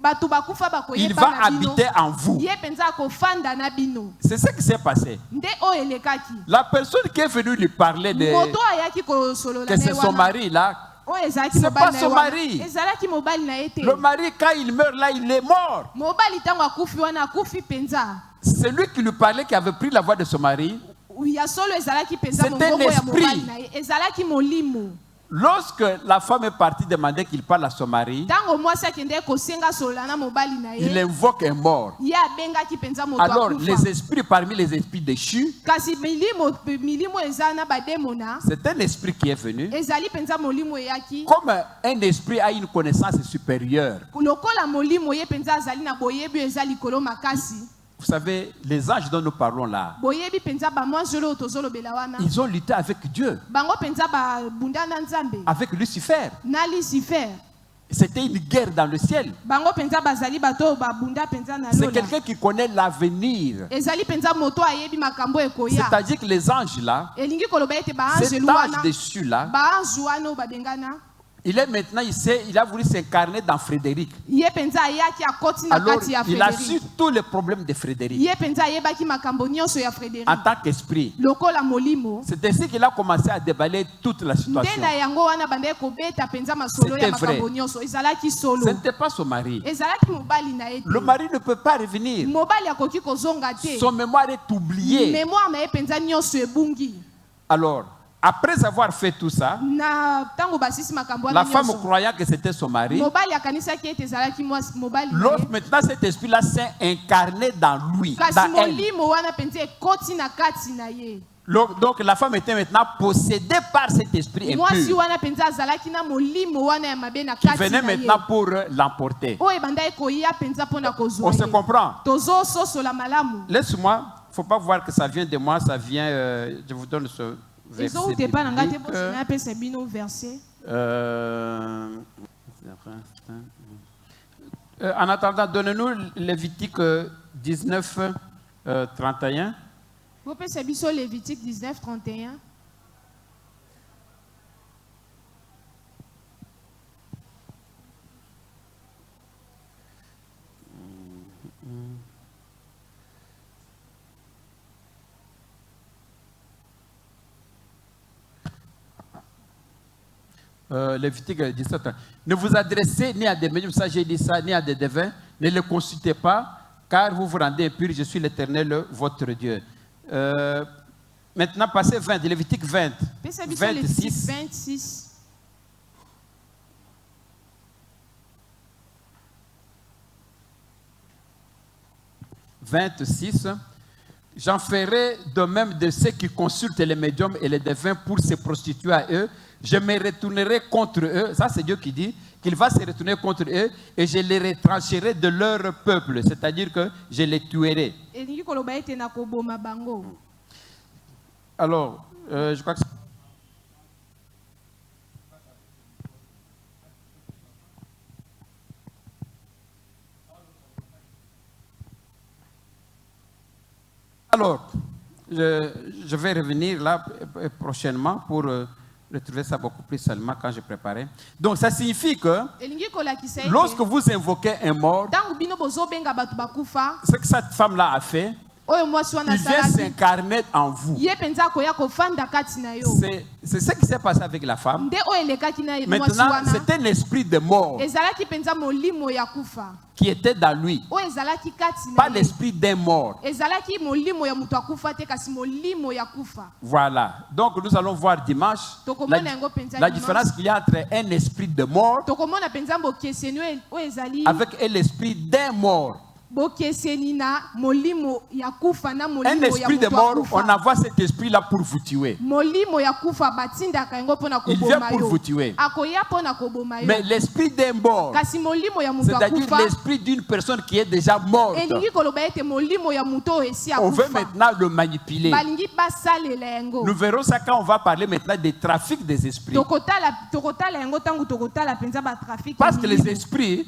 bato bakufa il bakoyeba va na bino. habiter en vous. Ye penza akofanda na bino. C'est ce qui s'est passé. Nde oyo elekaki. La personne qui est venue lui parler de Moto ayaki kosolola que na c'est ye son wana. mari là, Oyo ezalaki C'est mobali pas na son ye wana. mari. Ezalaki mobali na ye te. le mari quand il meurt là, il est mort. Mobali ntango akufi wana akufi penza. C'est lui qui lui parlait qui avait pris la voix de son mari. Ya solo ezalaki penza C'était mongongo ya l'esprit. mobali na ye. Ezalaki molimo. Lorsque la femme est partie demander qu'il parle à son mari, Ntango mwasi akendeki kosenga solola na mobali na il ye. invoque un mort. Ye abengaki penza moto Alors akufa. les esprits parmi les esprits déchus, Kasi milimo eza na bademona. c'est un esprit qui est venu. Ezali penza molimo eyaki. Comme un esprit a une connaissance supérieure. Lokola molimo ye penza azali na boyebi oyo eza likolo makasi. Vous savez, les anges dont nous parlons là, Boyebi penza bamwanzolo oyo tozolobela wana. ils ont lutté avec Dieu, Bango penza babunda na Nzambe. avec Lucifer. Na Lucifer. C'était une guerre dans le ciel. Bango penza bazali bato oyo babunda penza na C'est lola. quelqu'un qui connaît l'avenir. Ezali penza moto ayebi makambo ekoya. C'est-à-dire que les anges là, Elingi koloba ete cet baanjelu ange wana. dessus là, Baanju wana oyo babengana. il est maintenant, il a voulu s'incarner dans Frédéric. Ye penza ayaki akoti na Alors, kati ya il a su Frédéric. tous les problèmes de Frédéric Ye penza ayebaki makambo nyonso ya Frédéric. en tant qu'esprit. Lokola molimo. C'est ainsi qu'il a commencé à déballer toute la situation. Nde na yango wana bandeki kobeta penza masolo ya C'était vrai. makambo nyonso. Ezalaki solo. Ce n'était pas son mari. Ezalaki mobali na ye te. Le mari ne peut pas revenir. Mobali akoki kozonga te. Son mémoire est oubliée. Mémoire na ye penza nyonso ebungi. Alors, après avoir fait tout ça, Na tango basisi makambo la wana femme nyonso. croyant que c'était son mari, Mobali akanisaki ete ezalaki mwasi mobali na l'autre ye. maintenant cet esprit-là s'est incarné dans lui, Kasi dans elle. molimo wana penza ekoti na kati na ye. Donc la femme était maintenant possédée par cet esprit Mwasi impur wana penza azalaki na molimo wana ya mabe na qui kati venait na ye. maintenant pour l'emporter. Oyo ebanda ekoya penza mpona kozwa On se ye. comprend? Tozososola malamu. Laisse-moi, il ne faut pas voir que ça vient de moi, ça vient, je vous donne verset Ezouta epai na ngai te biblique. bosi napesa bino verset. En attendant, donnez-nous Lévitique 19, 31. Bopesa biso Lévitique 19, 31. Lévitique 17. Ne vous adressez ni à des médiums, ça j'ai dit ça, ni à des devins, ne les consultez pas, car vous vous rendez impurs, je suis l'Éternel, votre Dieu. Maintenant, passez 20, Lévitique 20, Pesa biso Lévitique 26. 26. « 26. J'en ferai de même de ceux qui consultent les médiums et les devins pour se prostituer à eux. Je me retournerai contre eux. » Ça, c'est Dieu qui dit qu'il va se retourner contre eux et je les retrancherai de leur peuple. C'est-à-dire que je les tuerai. Elingi koloba ete na koboma bango. Alors, je crois que... Alors, je vais revenir là prochainement pour retrouver ça beaucoup plus seulement quand je préparais. Donc, ça signifie que Elingi kolakisa ete lorsque vous invoquez un mort, tangu bino bozobenga bato bakufa, ce que cette femme-là a fait, oyo mwasi wana il vient asalaki, s'incarner en vous. ye penza akoya kofanda kati na yo. C'est ce qui s'est passé avec la femme. Nde oyo elekaki na mwasi Maintenant, wana c'est un esprit de mort ezalaki penza molimo ya kufa qui était dans lui. oyo ezalaki kati na Pas ye. l'esprit d'un mort. Ezalaki molimo ya mutu akufa te kasi molimo ya kufa. Voilà. Donc, nous allons voir dimanche Tokomona yango penza la dimanche. différence qu'il y a entre un esprit de mort Tokomona penza bokeseni oyo ezali avec l'esprit d'un mort. bokeseni na molimo ya kufa na Un molimo ya esprit de mutu mort, on akufa. envoie cet esprit-là pour vous tuer. Molimo ya kufa batindaka yango mpona Il vient koboma pour yo. vous tuer. Akoya mpona koboma yo. Mais l'esprit d'un mort, Kasi molimo ya mutu c'est-à-dire akufa l'esprit d'une personne qui est déjà morte, elingi koloba ete molimo ya mutu oyo esi on veut akufa. maintenant le manipuler. Balingi basalela yango. Nous verrons ça quand on va parler maintenant des trafics des esprits. Tokotala yango ntango tokotala penza batrafic. Parce que les esprits,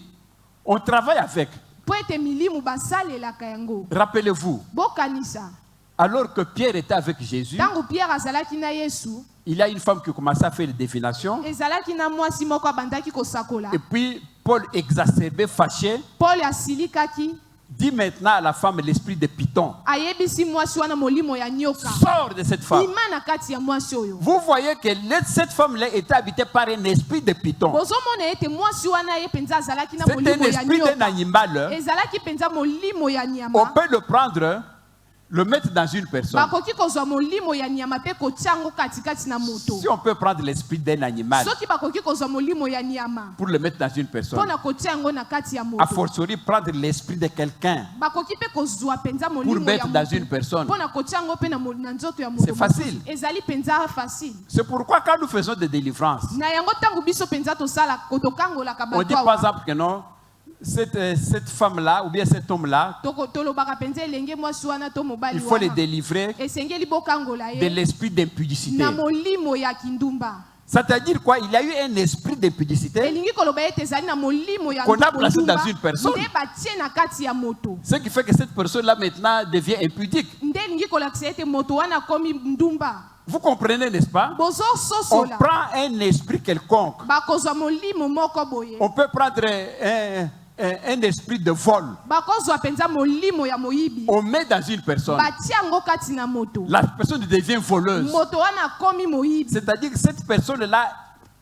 on travaille avec. Po ete milimu basalelaka yango. Rappelez-vous, Bokanisa. alors que Pierre était avec Jésus, Ntango Pierre azalaki na Yesu, il y a une femme qui commençait à faire des divinations. ezalaki na mwasi moko abandaki kosakola. Et puis, Paul, exacerbé, fâché, Paul asilikaki, dit maintenant à la femme l'esprit de Python. ayebisi mwasi wana molimo ya nyoka. Sors de cette femme. Ima na kati ya mwasi oyo. Vous voyez que cette femme-là était habitée par un esprit de Python. Bozomona ete mwasi wana ye penza azalaki na C'est un molimo ya esprit d'un nyoka. animal. Ezalaki penza molimo ya On nyama. peut le prendre, le mettre dans une personne. Bakoki kozwa molimo ya nyama pe kotia yango katikati na moto. Si on peut prendre l'esprit d'un animal Soki bakoki kozwa molimo ya nyama pour le mettre dans une personne, mpona kotia yango na kati ya a moto. fortiori prendre l'esprit de quelqu'un Bakoki pe kozwa penza pour molimo ya mettre dans moto une personne, mpona kotia yango pe na nzoto ya moto. c'est facile. Ezali penza facile. C'est pourquoi quand nous faisons des délivrances, Na yango tango biso penza tosala kotokangolaka on dit bato par awa. exemple que non, cette femme-là ou bien cet homme-là, Tolobaka penza elenge mwasi wana to mobali il faut les wana. délivrer Esengeli bokangola de ye l'esprit d'impudicité. na molimo ya kindumba. C'est-à-dire quoi? Il y a eu un esprit d'impudicité Elingi koloba ete ezali na molimo ya qu'on a placé kindumba, dans une personne. nde batie na kati ya moto. Ce qui fait que cette personne-là maintenant devient impudique. Nde elingi kolakisa ete moto wana komi ndumba. Vous comprenez, n'est-ce pas? Bozo On sosola. prend un esprit quelconque. Bakozwa molimo moko boye. On peut prendre un esprit de vol. Bakozwa penza molimo ya moyibi. On met dans une personne. Batie yango kati na moto. La personne devient voleuse. Moto wana komi moyibi. C'est-à-dire que cette personne-là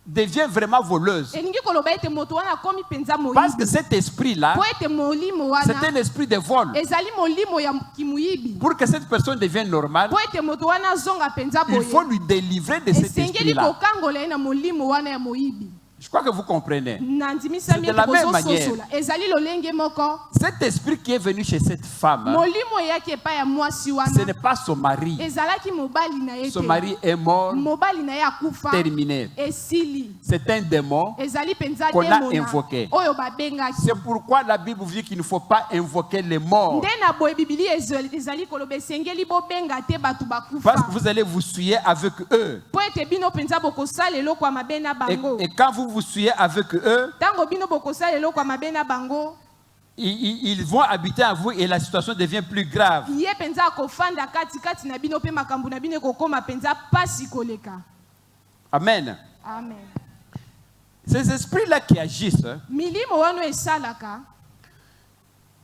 devient vraiment voleuse. Elingi koloba ete moto wana komi penza Parce que moyibi. cet esprit-là, Po ete molimo c'est wana un esprit de vol. ezali molimo ya kimuyibi. Pour que cette personne devienne normale, Po ete moto wana zonga penza il boye. faut lui délivrer de cet Esengeli esprit-là. kokangola ye na molimo wana ya moyibi. Je crois que vous comprenez. nandimisa C'est de mieke la même bozososola ezali lolenge moko Cet esprit qui est venu chez cette femme, molimo eyaki epai ya mwasi ce wana n'est pas son mari. ezalaki mobali na ye Son te mari est mort, mobali na ye akufa terminé. esili C'est un démon. ezali mpenza Qu'on a demona invoqué. oyo babengaki C'est pourquoi la Bible dit qu'il ne faut pas invoquer les morts. nde na boye bibili ezali koloba esengeli bobenga te bato Parce bakufa que vous allez vous souiller avec eux. mpo ete bino mpenza bokosala eloko ya mabe na bango Et quand vous vous souillez avec eux, ntango bino bokosala eloko ya mabe na bango ils vont habiter à vous et la situation devient plus grave. ye mpenza akofanda katikati na bino mpe makambo na bino ekokóma mpenza pasi koleka Amen. amen Ces esprits-là qui agissent, milimo wana esalaka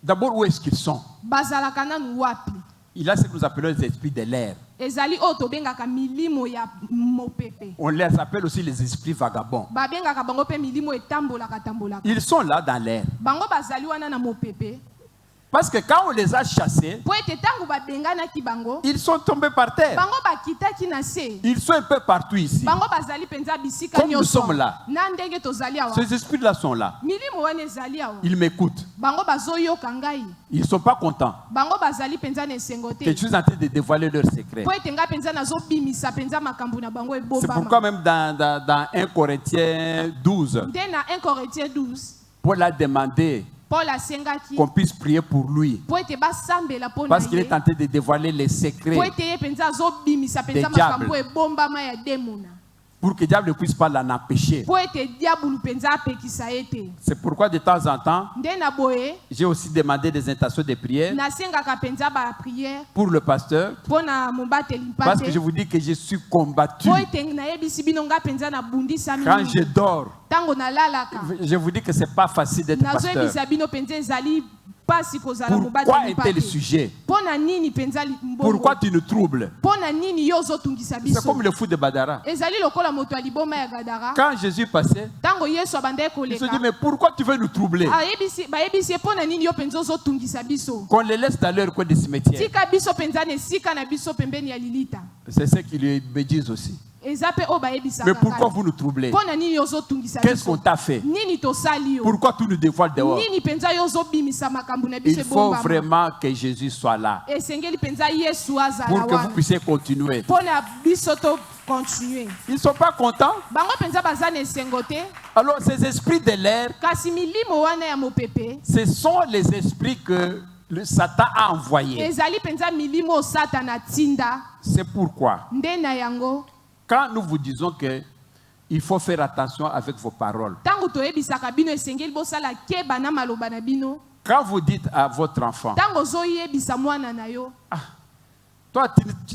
d'abord, où est-ce qu'ils sont? bazalaka nanu wapi Il y a ce que nous appelons les esprits de l'air. ezali oyo tobengaka milimo ya mopepe On les appelle aussi les esprits vagabonds. babengaka bango mpe milimo etambolaka Ils sont là dans l'air. bango bazali wana na mopepe Parce que quand on les a chassés, mpo ete ntango babenganaki bango ils sont tombés par terre. bango bakitaki na se Ils sont un peu partout ici. bango bazali mpenza bisika Comme nous nyonso sommes là. na ndenge tozali awa Ces esprits-là sont là. milimo wana ezali awa Ils m'écoutent. bango bazoyoka ngai Ils ne sont pas contents bango bazali mpenza na esengo que te je suis en train de dévoiler leurs secrets. mpo ete ngai mpenza nazobimisa mpenza makambo na bango C'est pourquoi ebobama même dans 1 Corinthiens 12, nde na 1 Corinthiens 12 Paul a demandé paul asengaki qu'on puisse prier pour lui. mpo ete basambela mpo na Parce qu'il ye est en train de dévoiler les secrets mpo ete ye mpenza azobimisa mpenza Des diables. makambo ebombama ya demona pour que le diable ne puisse pas l'en empêcher. mpo ete diabulu mpenza apekisa ye te C'est pourquoi de temps en temps, nde na boye j'ai aussi demandé des intentions de prière nasengaka mpenza bapriere pour le pasteur. mpo na mobateli Parce que je mpate vous dis que je suis combattu. mpo ete nayebisi bino ngai mpenza nabundisami Quand je dors, ntango nalalaka je vous dis que ce n'est pas facile d'être pasteur. nazoyebisa bino mpenza ezali pasi kozala Pourquoi mobateli un tel mpate sujet? mpo na nini mpenza Pourquoi tu nous troubles? mpo na nini yo ozotungisa C'est biso comme le fou de Badara. ezali lokola moto ya liboma ya gadara Quand Jésus passait, ntango yesu abandaki il se dit, koleka mais pourquoi tu veux nous troubler? bayebisi ye mpo na nini yo mpenza ozotungisa biso Qu'on les laisse dans leur coin de cimetière. tika biso mpenza na esika na biso pembeni ya lilita C'est ce qu'ils lui me disent aussi. eza mpe oyo Mais bayebisaka pourquoi kaka. vous nous troublez? mpo na nini yo ozotungisa Qu'est-ce qu'on biso t'a fait? nini tosali yo Pourquoi tu nous dévoiles dehors? nini mpenza yo ozobimisa makambo na biso Il faut ebombama vraiment que Jésus soit là esengeli mpenza yesu azala pour que vous wana puissiez continuer. mpo na biso tocontinue Ils ne sont pas contents. bango mpenza baza na esengo te Alors ces esprits de l'air, kasi milimo wana ya mopepe ce sont les esprits que le Satan a envoyés. ezali mpenza milimo oyo satana atinda C'est pourquoi, nde na yango quand nous vous disons que il faut faire attention avec vos paroles, ntango toyebisaka bino esengeli bosala keba na maloba na bino quand vous dites à votre enfant, ntango ozoyebisa mwana na yo toi,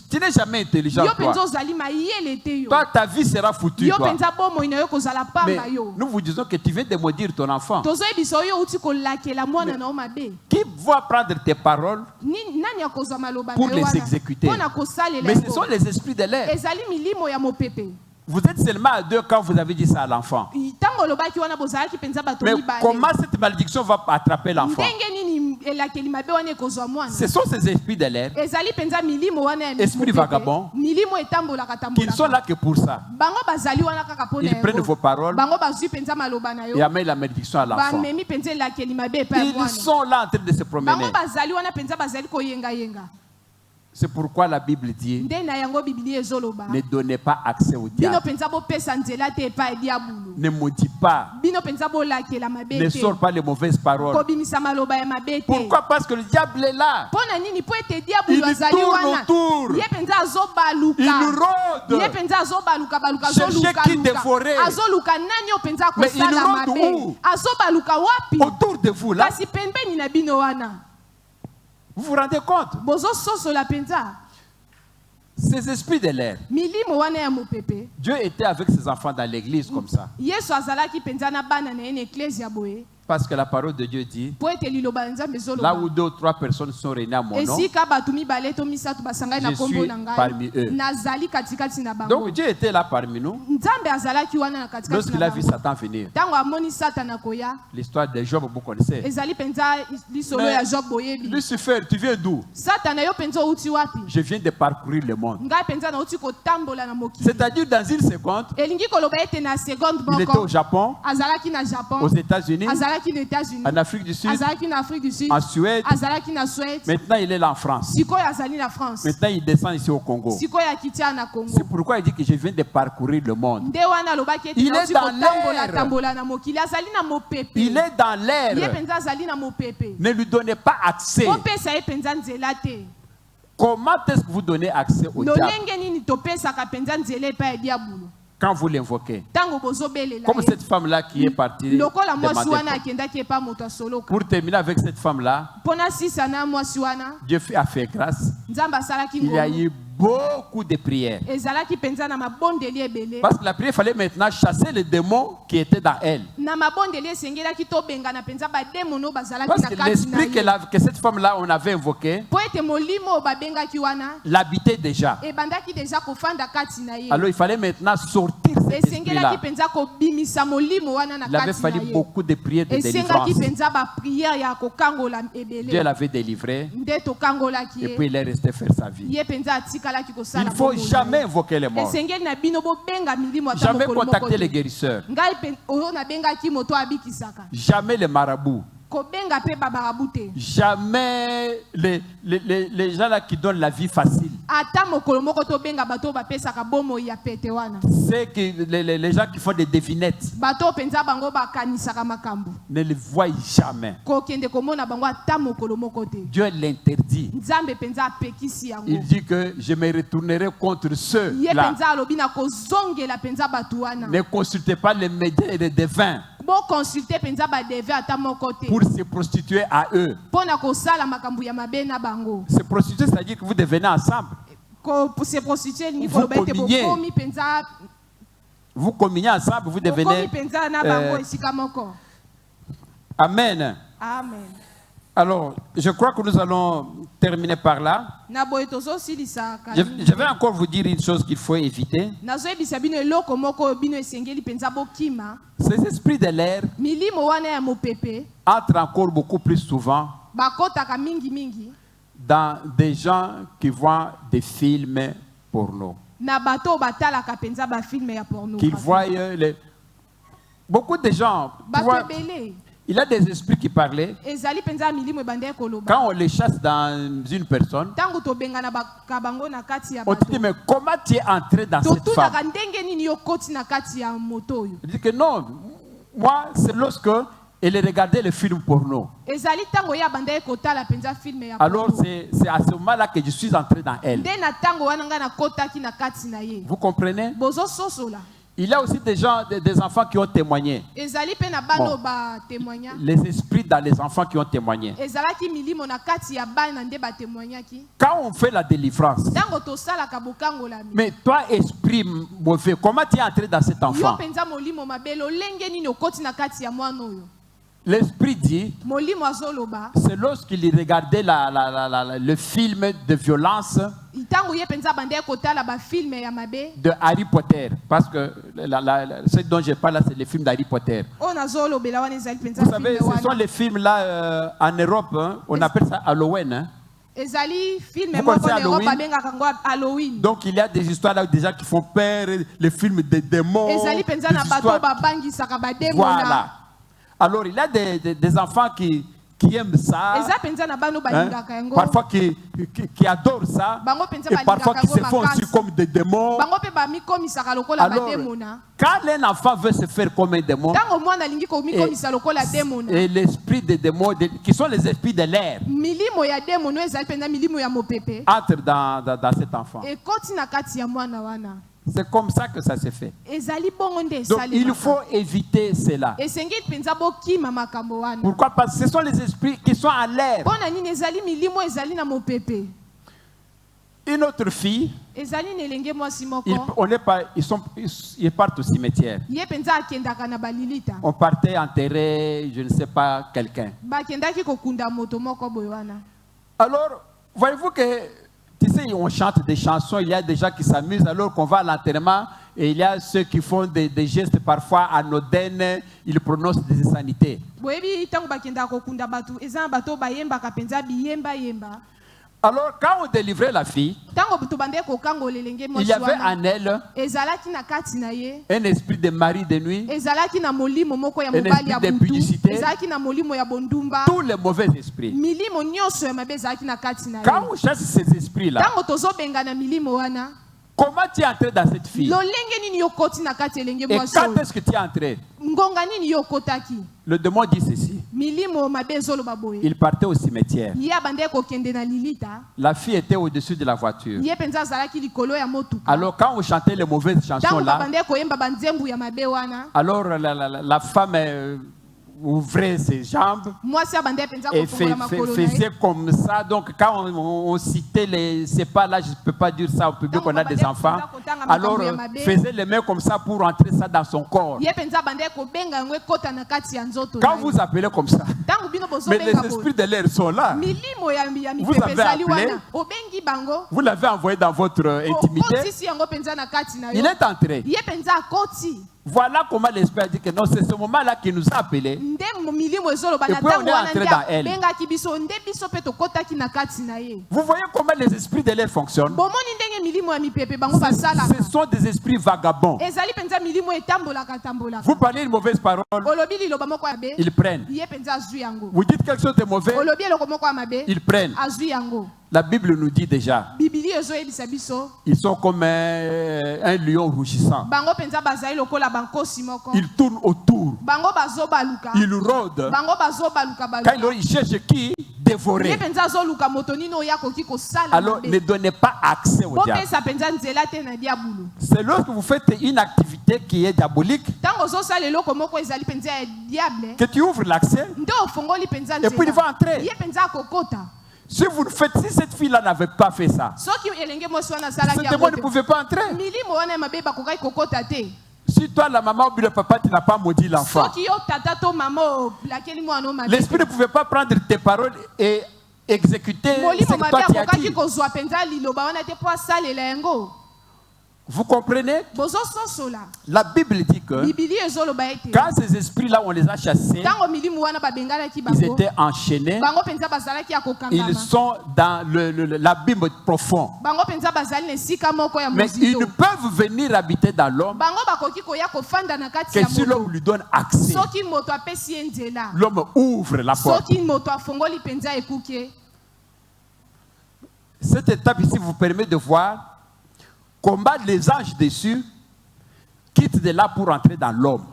tu n'es jamais intelligent, yo mpenza toi. ozali mayele te yo Toi, ta vie sera foutue, yo toi. mpenza bomoi na yo kozala Mais pamba yo nous vous disons que tu viens de maudire ton enfant. tozoyebisa oyo outi kolakela mwana na yo mabe Qui va prendre tes paroles nani akozwa maloba pour na yo les wana exécuter? mpo na kosalela Mais ce sont yango les esprits de l'air. ezali milimo ya mopepe Vous êtes seulement à deux quand vous avez dit ça à l'enfant. ntango olobaki wana bozalaki mpenza bato Mais mibale comment cette malédiction va attraper l'enfant? ndenge nini elakeli mabe wana ekozwa mwana Ce sont ces esprits de l'air ezali mpenza milimo wana ya Esprit mopepe. vagabond. milimo etambolaka qui ne sont là tambolaka que pour ça. bango bazali wana kaka mpo na Ils prennent vos yango paroles bango bazwi mpenza maloba na yo et amènent la malédiction à l'enfant. bamemi mpenza elakeli mabe epai ya Ils mwana sont là en train de se promener. bango bazali wana mpenza bazali koyengayenga C'est pourquoi la Bible dit nde na yango biblia ezoloba ne donnez pas accès au bino diable. mpenza bopesa nzela te epai ya diabulu Ne maudis pas. bino mpenza bolakela mabe Ne te sors pas les mauvaises paroles. kobimisa maloba ya mabe te Pourquoi? Parce que le diable est là. mpo na nini mpo ete diabulu Il azali tourne wana autour. ye mpenza azobaluka Il rôde. ye mpenza azobalukabaluka Chercher qui dévorer. azoluka nani oyo mpenza Mais il akosala rôde mabe où? azobaluka wapi Autour de vous, là. kasi pembeni na bino wana Vous vous rendez compte? bozososola mpenza Ces esprits de l'air. milimo wana ya mopepe Dieu était avec ses enfants dans l'église comme ça. yesu azalaki mpenza na bana na ye na eklezia boye Parce que la parole de Dieu dit, po ete liloba ya nzambe là ezoloba où 2 ou 3 personnes sont réunies à mon nom, esika bato mibale to misato basangani na je kombo suis na ngai parmi eux. nazali katikati na bango. Donc Dieu était là parmi nous. Nzambe azalaki wana na katikati Lorsqu'il na a vu bango Satan venir, ntango amoni satana koya l'histoire de Job, vous connaissez. ezali mpenza lisolo Mais ya Job boyebi. Lucifer, tu viens d'où? Satana yo mpenza outi wapi? Je viens de parcourir le monde. Ngai mpenza nauti kotambola na mokili. C'est-à-dire, dans une seconde, elingi koloba ete na seconde il était au moko Japon, azalaki na Japon, aux États-Unis, azalaki na États-Unis, en Afrique du Sud, azalaki na Afrique du Sud, en Suède. azalaki na Suède, Maintenant, il est là en France. sikoyo azali na France, Maintenant, il descend ici au Congo. sikoyo akitia na Congo. C'est pourquoi il dit que je viens de parcourir le monde. Nde wana alobaki ete Il est nauti dans kotambola l'air. tambola na mokili azali na mopepe. Il est dans Ye l'air. mpenza azali na mopepe. Ne lui donnez pas accès. Kopesa ye mpenza nzela te. Comment est-ce que vous donnez accès au diable lolenge nini topesaka mpenza nzela epai ya diabulu quand vous l'invoquez? ntango bozobelela Comme ye. cette femme-là qui est partie lokola mwasi demander wana pour- akendaki epa moto asoloka Pour terminer avec cette femme-là, mpona sisa na mwasi wana Dieu a fait grâce. nzambe asalaki Il y a ngolu eu beaucoup de prières. ezalaki mpenza na mabondeli ebele Parce que la prière, il fallait maintenant chasser les démons qui étaient dans elle. na mabondeli esengelaki tobengana mpenza bademono bazalaki Parce na que kati na l'esprit ye que cette femme-là, on avait invoqué, mpo ete molimo oyo babengaki wana l'habitait déjà. ebandaki deja kofanda kati na ye Alors il fallait maintenant sortir cet esengelaki esprit-là. mpenza kobimisa molimo wana na Il avait kati na fallu ye beaucoup de prières de esengaki délivrance. mpenza bapriere ya kokangola Dieu ebele l'avait délivré nde tokangolaki et puis ye il est resté faire sa vie. ye mpenza atikalaki Il kosala ne faut bomoi na jamais ye. invoquer les morts. esengeli na bino bobenga milimo ata Jamais mokolo moko contacter te. les guérisseurs. ngai oyo nabengaki moto abikisaka Jamais les marabouts. kobenga mpe babarabu te Jamais les gens là qui donnent la vie facile. ata mokolo moko tobenga bato oyo bapesaka bomoi ya pete wana C'est que les gens qui font des devinettes bato oyo mpenza bango bakanisaka makambo ne les voient jamais. kokende komona bango ata mokolo moko te Dieu l'interdit. nzambe mpenza apekisi yango Il dit que je me retournerai contre ye ceux-là. mpenza alobi na kozongela mpenza bato wana Ne consultez pas les médias et les devins bokonsulte mpenza badeve ata moko te pour se prostituer à eux. mpo na kosala makambo ya mabe na bango Se prostituer, c'est-à-dire que vous devenez ensemble. se prostitue elingi Vous koloba ete communiez. bokomi mpenza Vous communiez ensemble, vous bokomi devenez... mpenza na bango esika moko. Amen. Amen. Alors, je crois que nous allons terminer par là. Na boye tozosilisa Je vais encore vous dire une chose qu'il faut éviter. nazoyebisa bino eloko moko oyo bino esengeli mpenza bokima Ces esprits de l'air milimo wana ya mopepe entrent encore beaucoup plus souvent bakotaka mingimingi dans des gens qui voient des films porno. na bato oyo batalaka mpenza bafilme ya Qu'ils pornographie voient beaucoup de gens. Tu bato vois, ebele il y a des esprits qui parlaient. ezali mpenza milimo ebandaki koloba Quand on les chasse dans une personne, ntango tobengana baka bango na kati ya on te dit, bato mais comment tu es entré dans cette femme? totunaka ndenge nini yokoti na kati ya moto oyo Il dit que non, moi, c'est lorsque elle regardait le film porno. ezali ntango ye abandaki kotala mpenza filme ya Alors, porno. c'est à ce moment-là que je suis entré dans elle. nde na ntango wana ngai nakotaki na kati na ye Vous comprenez? bozososola Il y a aussi des gens, des enfants qui ont témoigné. ezali mpe na bana Bon. oyo batémoigna Les esprits dans les enfants qui ont témoigné. ezalaki milimo na kati ya bana nde batémoignaki Quand on fait la délivrance, ntango tosalaka bokangolami mais toi, esprit mauvais, comment tu es entré dans cet yo enfant? mpenza molimo mabe lolenge nini okoti na kati ya mwana oyo L'esprit dit, molimo azoloba c'est lorsqu'il regardait le film de violence ntango ye mpenza abandaki kotala bafilme ya mabe de Harry Potter. Parce que ce dont je parle là, c'est le film d'Harry Potter. oyo nazolobela wana ezali mpenza Vous savez, filme ce sont wana les films là en Europe, hein, on appelle ça Halloween. Hein. ezali filme Vous moko connaissez na Europe Halloween? babengaka yango Halloween Donc il y a des histoires là des gens qui font peur, les films des démons. ezali mpenza des na bato histoires- babangisaka bademona Voilà. Alors il y a des enfants qui aiment ça, eza mpenza na bano hein, balingaka yango parfois qui adorent ça, bango mpenza et parfois qui se balingaka font yango aussi makasi comme des démons. bango mpe bamikomisaka lokola Alors, bademona quand un enfant veut se faire comme un démon, ntango mwana alingi komikomisa lokola demona et l'esprit des démons, qui sont les esprits de l'air, milimo ya demono ezali mpenza milimo ya mopepe entre dans cet enfant. ekoti na kati ya mwana wana C'est comme ça que ça se fait. ezali bongo nde Donc il esalemaka faut éviter cela. esengeli mpenza bokima makambo wana Pourquoi? Parce que ce sont les esprits qui sont en l'air. mpo na nini ezali milimo ezali na mopepe Une autre fille, ezali na elenge mwasi moko ils partent au cimetière. ye mpenza akendaka na balilita On partait enterrer, je ne sais pas, quelqu'un. bakendaki kokunda moto moko boye wana. Alors, voyez-vous que, tu sais, on chante des chansons, il y a des gens qui s'amusent, alors qu'on va à l'enterrement, et il y a ceux qui font des gestes parfois anodins, ils prononcent des insanités. boyebi ntango bakendaka kokunda bato eza na bato bayembaka mpenza biyemba yemba. Alors, quand on délivrait la fille, ntango tobandeki kokangola elenge il mwasi y avait wana en elle ezalaki na kati na ye un esprit de mari de nuit, ezalaki na molimo moko ya Un mobali ya esprit de butu publicité. ezalaki na molimo ya bondumba tous les mauvais esprits. milimo nyonso ya mabe ezalaki na kati na Quand ye. on chasse ces esprits-là, ntango tozobenga na milimo wana comment tu es entré dans cette fille? lolenge nini yokoti na kati ya elenge Et mwasi quand oyo est-ce que tu es entré? ngonga nini yokotaki Le démon dit ceci. milimo mabe ezoloba boye Il partait au cimetière. ye abandeki kokende na lilita La fille était au-dessus de la voiture. ye mpenza azalaki likolo ya motuka. Alors quand on chantait les mauvaises ntango chansons-là, babandeki koyemba banzembu ya mabe wana alors la femme ouvrait ses jambes mwasi abandeki mpenza et kofongola makolo na ye. faisait comme ça. Donc quand on citait ces pas-là, je ne peux pas dire ça au public, on a des enfants. Alors faisait les mains comme ça pour entrer ça dans son corps. ye mpenza abandeki kobenga yango ekota na kati ya nzoto Quand na ye. vous appelez comme ça, ntango bino mais les bozobenga boye esprits de l'air sont là. milimo ya Vous mipepe avez ezali appelé? wana obengi bango Vous l'avez envoyé dans votre intimité. okotisi yango mpenza na kati na Il yo est entré. ye mpenza akoti Voilà comment l'esprit a dit que non, c'est ce moment-là qui nous a appelés. nde milimo ezoloba Et na puis on ntango est wana entré nde dans elle. abengaki biso nde biso mpe tokotaki na kati na ye. Vous voyez comment les esprits de l'air fonctionnent? bomoni ndenge milimo ya mipepe bango basalaka Ce sont des esprits vagabonds. ezali mpenza milimo etambolaka tambolaka Vous parlez une mauvaise parole, olobi liloba moko ya be ils prennent. ye mpenza azwi yango Vous dites quelque chose de mauvais, olobi eloko moko ya mabe ils prennent. azwi yango. La Bible nous dit déjà, bibili ezoyebisa biso ils sont comme un lion rougissant. bango mpenza bazali lokola bankosi moko Ils tournent autour, bango bazobaluka ils rôdent. bango bazobaluka Quand ils cherchent qui ye dévorer. mpenza azoluka moto nini oyo akoki kosala Alors ne donnez pas accès au diable. bopesa mpenza nzela te na diabulu. C'est lorsque vous faites une activité qui est diabolique ntango ozosala eloko moko ezali mpenza ya diable que tu ouvres l'accès nde ofongoli mpenza et puis il va entrer. ye mpenza akokota. Si cette fille-là n'avait pas fait ça, soki elenge mwasi wana ce asalaki démon yango ne te pouvait pas entrer. milimo wana ya mabe bakokaki kokota te. Si toi, la maman ou le papa, tu n'as pas maudit l'enfant, soki yo tata to mama olakeli mwana oyo mabe l'esprit ne pouvait pas prendre tes paroles et exécuter ce molimo que mabe toi tu as akokaki dit. kozwa mpenza liloba wana te mpo asalela yango. Vous comprenez? bozososola La Bible dit que bibili ezoloba ete quand ces esprits-là, on les a chassés, ntango milimo wana babengalaki ils bango étaient enchaînés. bango mpenza bazalaki ya Ils kokangama sont dans l'abîme profond. bango mpenza bazali na esika moko ya Mais ils mozito ne peuvent venir habiter dans l'homme bango bakoki koya kofanda na kati que ya si moto l'homme lui donne accès. soki moto apesi ye nzela L'homme ouvre la porte. soki moto afongoli mpenza ekuke. Cette étape ici vous permet de voir comment les anges dessus quittent de là pour entrer dans l'homme.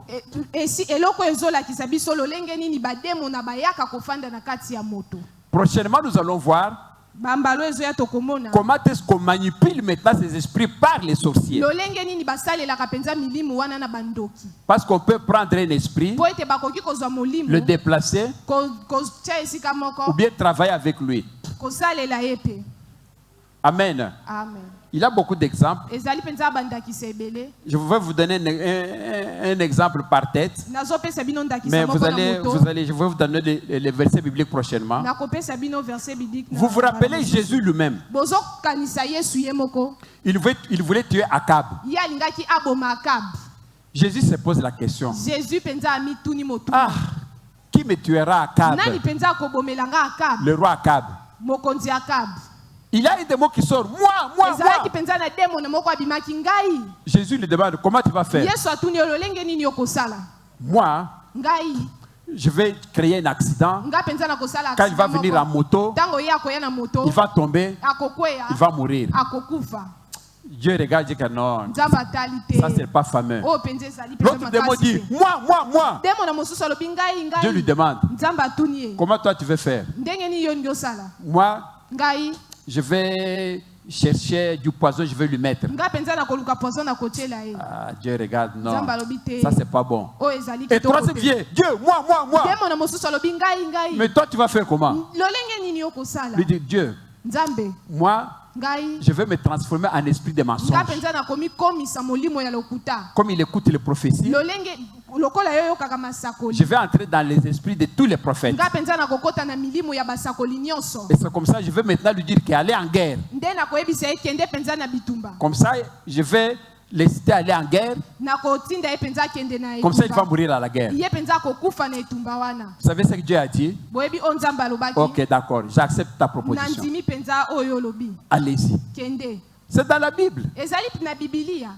esi eloko ezolakisa biso lolenge nini bademo na bayaka kofanda na kati ya moto. Prochainement, nous allons voir bambalo ezoya tokomona comment est-ce qu'on manipule maintenant ces esprits par les sorciers. lolenge nini basalelaka mpenza milimu wana na bandoki Parce qu'on peut prendre un esprit, po ete bakoki kozwa molimo le déplacer kotia esika ou moko bien travailler avec lui. kosalela ye pe. Amen. Amen. Il y a beaucoup d'exemples. ezali mpenza bandakisa ebele. Je vais vous donner un exemple par tête. nazopesa bino ndakisa Mais moko na moto. je vais vous donner les versets bibliques prochainement. nakopesa bino verset biblique na Vous vous rappelez bana Jésus lui-même. bozokanisa yesu ye moko Il voulait tuer Akab. ye alingaki aboma Akab. Jésus se pose la question. jésus mpenza amituni motu Ah, qui me tuera Akab? nani mpenza akobomelanga Akab. Le roi Akab. mokonzi Akab. Il y a un démon qui sort. Moi. ezalaki mpenza na demo na moko abimaki ngai. Jésus lui demande comment tu vas faire. yesu atuni yo lolenge nini okosala. Moi, ngai je vais créer un accident. nga mpenza nakosala Quand il va venir en moto, ntango ye akoya na moto il va tomber, akokweya il va mourir. akokufa. Dieu regarde et dit que non, nzambe atali te ça c'est pas fameux. oyo mpenza ezali L'autre démon dit, moi. demo na mosusu alobi ngai Dieu lui demande, nzambe atuni ye comment toi tu veux faire? ndenge nini yo nini osala. Moi, ngai je vais chercher du poison, je vais lui mettre. ngai mpenza nakoluka poison nakotiela ye. Ah, Dieu regarde, non, nzambe alobi te ça c'est pas bon. oyo ezali Et kitoko troisième te. vient, Dieu, moi. demo na mosusu alobi ngai Mais toi tu vas faire comment? lolenge nini okosala. Lui dit, Dieu, nzambe moi, ngai je vais me transformer en esprit de mensonge. nga penza nakomi komisa molimo ya lokuta Comme il écoute les prophéties, lolenge lokola yo yokaka masakoli je vais entrer dans les esprits de tous les prophètes. nga penza nakokota na milimo ya basakoli nyonso Et c'est comme ça, je vais maintenant lui dire qu'aller en guerre. nde nakoyebisa ye kende penza na bitumba Comme ça, je vais les citer à aller en guerre. nakotinda ye penza akende na Comme ça, il va etumba mourir à la guerre. ye penza akokufa na etumba wana Vous savez ce que Dieu a dit? boyebi oyo nzambe alobaki Ok, d'accord, j'accepte ta proposition. nandimi penza oyo olobi Allez-y. kende C'est dans la Bible. ezali na bibilia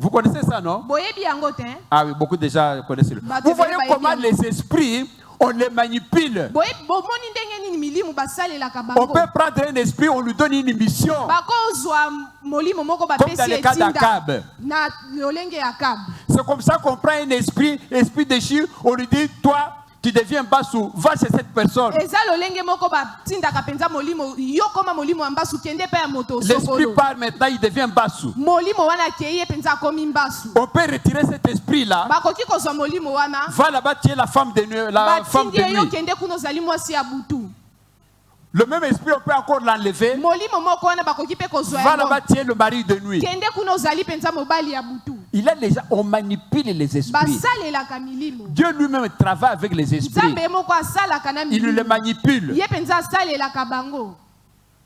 Vous connaissez ça, non? boyebi yango te Ah oui, beaucoup déjà connaissent. Vous voyez comment les esprits, on les manipule. bomoni ndenge nini milimu basalelaka On bango peut prendre un esprit, on lui donne une mission. bakozwa molimo moko Comme dans bapesi le cas etinda d'Akab. na lolenge ya Akabu. C'est comme ça qu'on prend un esprit déchu, on lui dit, toi, tu deviens bassou, va chez cette personne. eza lolenge moko batindaka penza molimo yo koma molimo ya mbasu kende mpe ya moto L'esprit osokolo part maintenant, il devient bassou. molimo wana akei ye penza akomi mbasu On peut retirer cet esprit-là, bakoki kozwa molimo wana va là-bas, tu es la femme de nuit. La femme batindi de ye yo nuit. kende kuna ozali mwasi ya butu Le même esprit, on peut encore l'enlever. molimo moko wana bakoki mpe kozwa Va yango là-bas, tu es le mari de nuit. kende kuna ozali penza mobali ya butu Il a déjà, on manipule les esprits. basalelaka milimo Dieu lui-même travaille avec les esprits. nzambe ye moko asalaka na Il les milimo manipule. ye penza asalelaka bango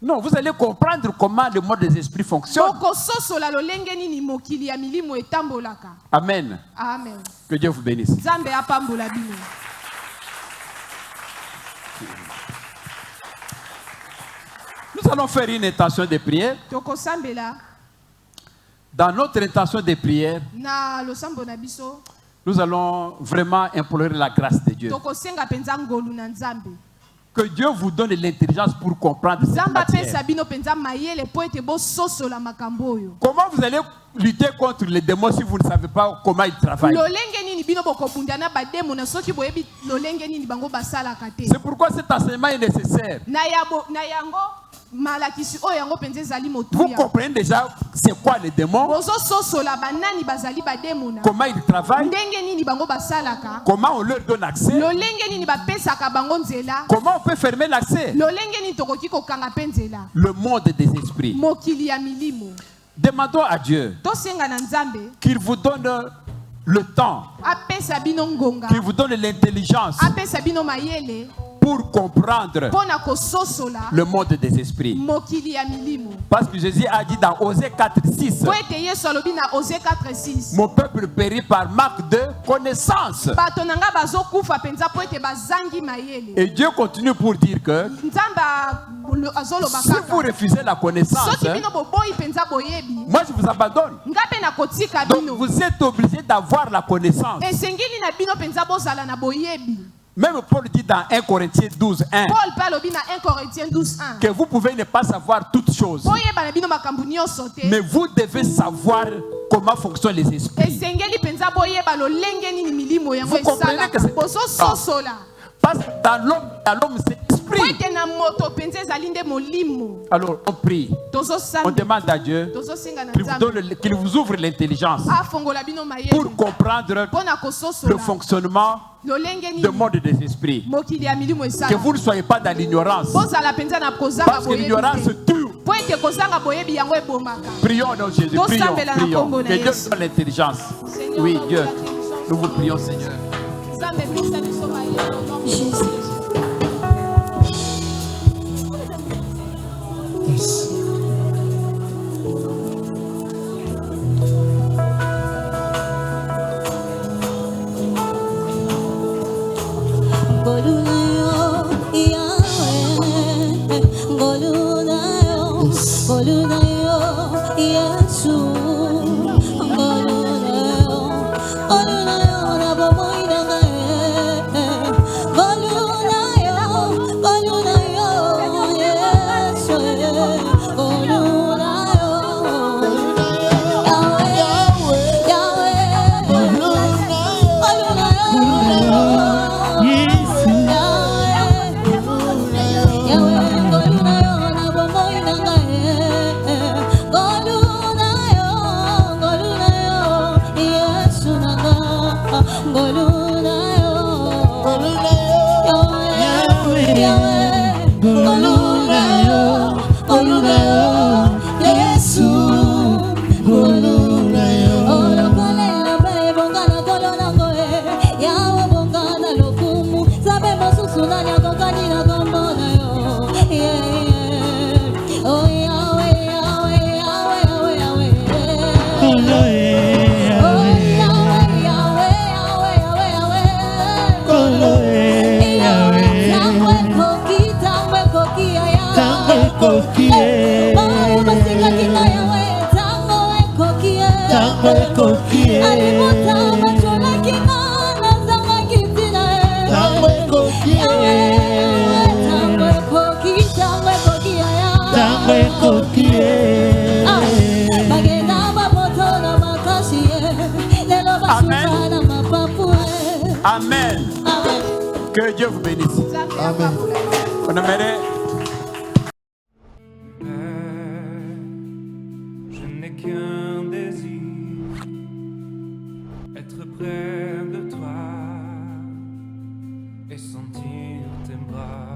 Non, vous allez comprendre comment le monde des esprits fonctionne. bokososola lolenge nini mokili ya milimo etambolaka Amen. amen Que Dieu vous bénisse. nzambe apambola bino Nous allons faire une intention de prière. tokosambela Dans notre intention de prière, na losambo na biso nous allons vraiment implorer la grâce de Dieu. tokosenga penza ngolu na nzambe Que Dieu vous donne l'intelligence pour comprendre cette nzambe apesa matière. bino penza mayele po ete bososola makambo oyo Comment vous allez lutter contre les démons si vous ne savez pas comment ils travaillent? lolenge nini bino bokobunda na bademo na soki boyebi lolenge nini bango basalaka te C'est pourquoi cet enseignement est nécessaire. na yango malakisi oyo yango penza ezali Vous motuya comprenez déjà c'est quoi les démons, bozososola banani bazali bademona comment ils travaillent, ndenge nini bango basalaka comment on leur donne accès, lolenge nini bapesaka bango nzela comment on peut fermer l'accès. lolenge nini tokoki kokanga mpe nzela Le monde des esprits. mokili ya milimo Demandons à Dieu tosenga na nzambe qu'il vous donne le temps, apesa bino ngonga qu'il vous donne l'intelligence apesa bino mayele pour comprendre mpo na kososola le monde des esprits. mokili ya milimo Parce que Jésus a dit dans Osée 4:6, po ete yesu alobi na ose 4:6 mon peuple périt par manque de connaissance. bato na nga bazokufa mpenza po ete bazangi mayele Et Dieu continue pour dire que nzambe azoloba si vous kaka refusez la connaissance, soki bino boboyi mpenza boyebi moi je vous abandonne. nga mpe nakotika Donc bino vous êtes obligé d'avoir la connaissance. esengeli na bino mpenza bozala na boyebi Même Paul dit dans 1 Corinthiens 12:1 paul mpe alobi na 1 Corinthiens 12:1 que vous pouvez ne pas savoir toutes choses, boyeba na bino makambo nyonso te mais vous devez savoir comment fonctionnent les esprits. esengeli mpenza boyeba lolenge nini milimo yango Vous comprenez que esalaka c'est- bozososola Parce que dans l'homme c'est po esprit. ete na moto mpenza ezali nde molimo Alors on prie, on tozosamba demande à Dieu tozosenga na qu'il vous, nzambe qu'il vous ouvre l'intelligence afongola bino mayele pour comprendre mpo na le kososola fonctionnement lolenge du nini monde des esprits. mokili ya milimo Que esala vous ne soyez pas dans l'ignorance. bozala mpenza na kozanga Parce que boyebi l'ignorance te tue. po ete kozanga boyebi yango ebomaka Prions au nom de Jésus. Nous Prions, sommes là, prions. Combo, Que Dieu Yesu. nous donne l'intelligence. Seigneur, Oui, donne Dieu. la intelligence. Nous vous prions, Seigneur. nzambe pesa biso mayele au nom de Jésus. Yahweh, Yahweh, ekoki alibota batolaki nga nazangaki ntina ntango ekoki ntango ekoki yaya ntango ekoki bagenda babotola makasi lelo basuka na mapapu Amen. amen. Que Dieu vous bénisse. Amen. On aimerait Père, je n'ai qu'un désir, être près de toi et sentir tes bras.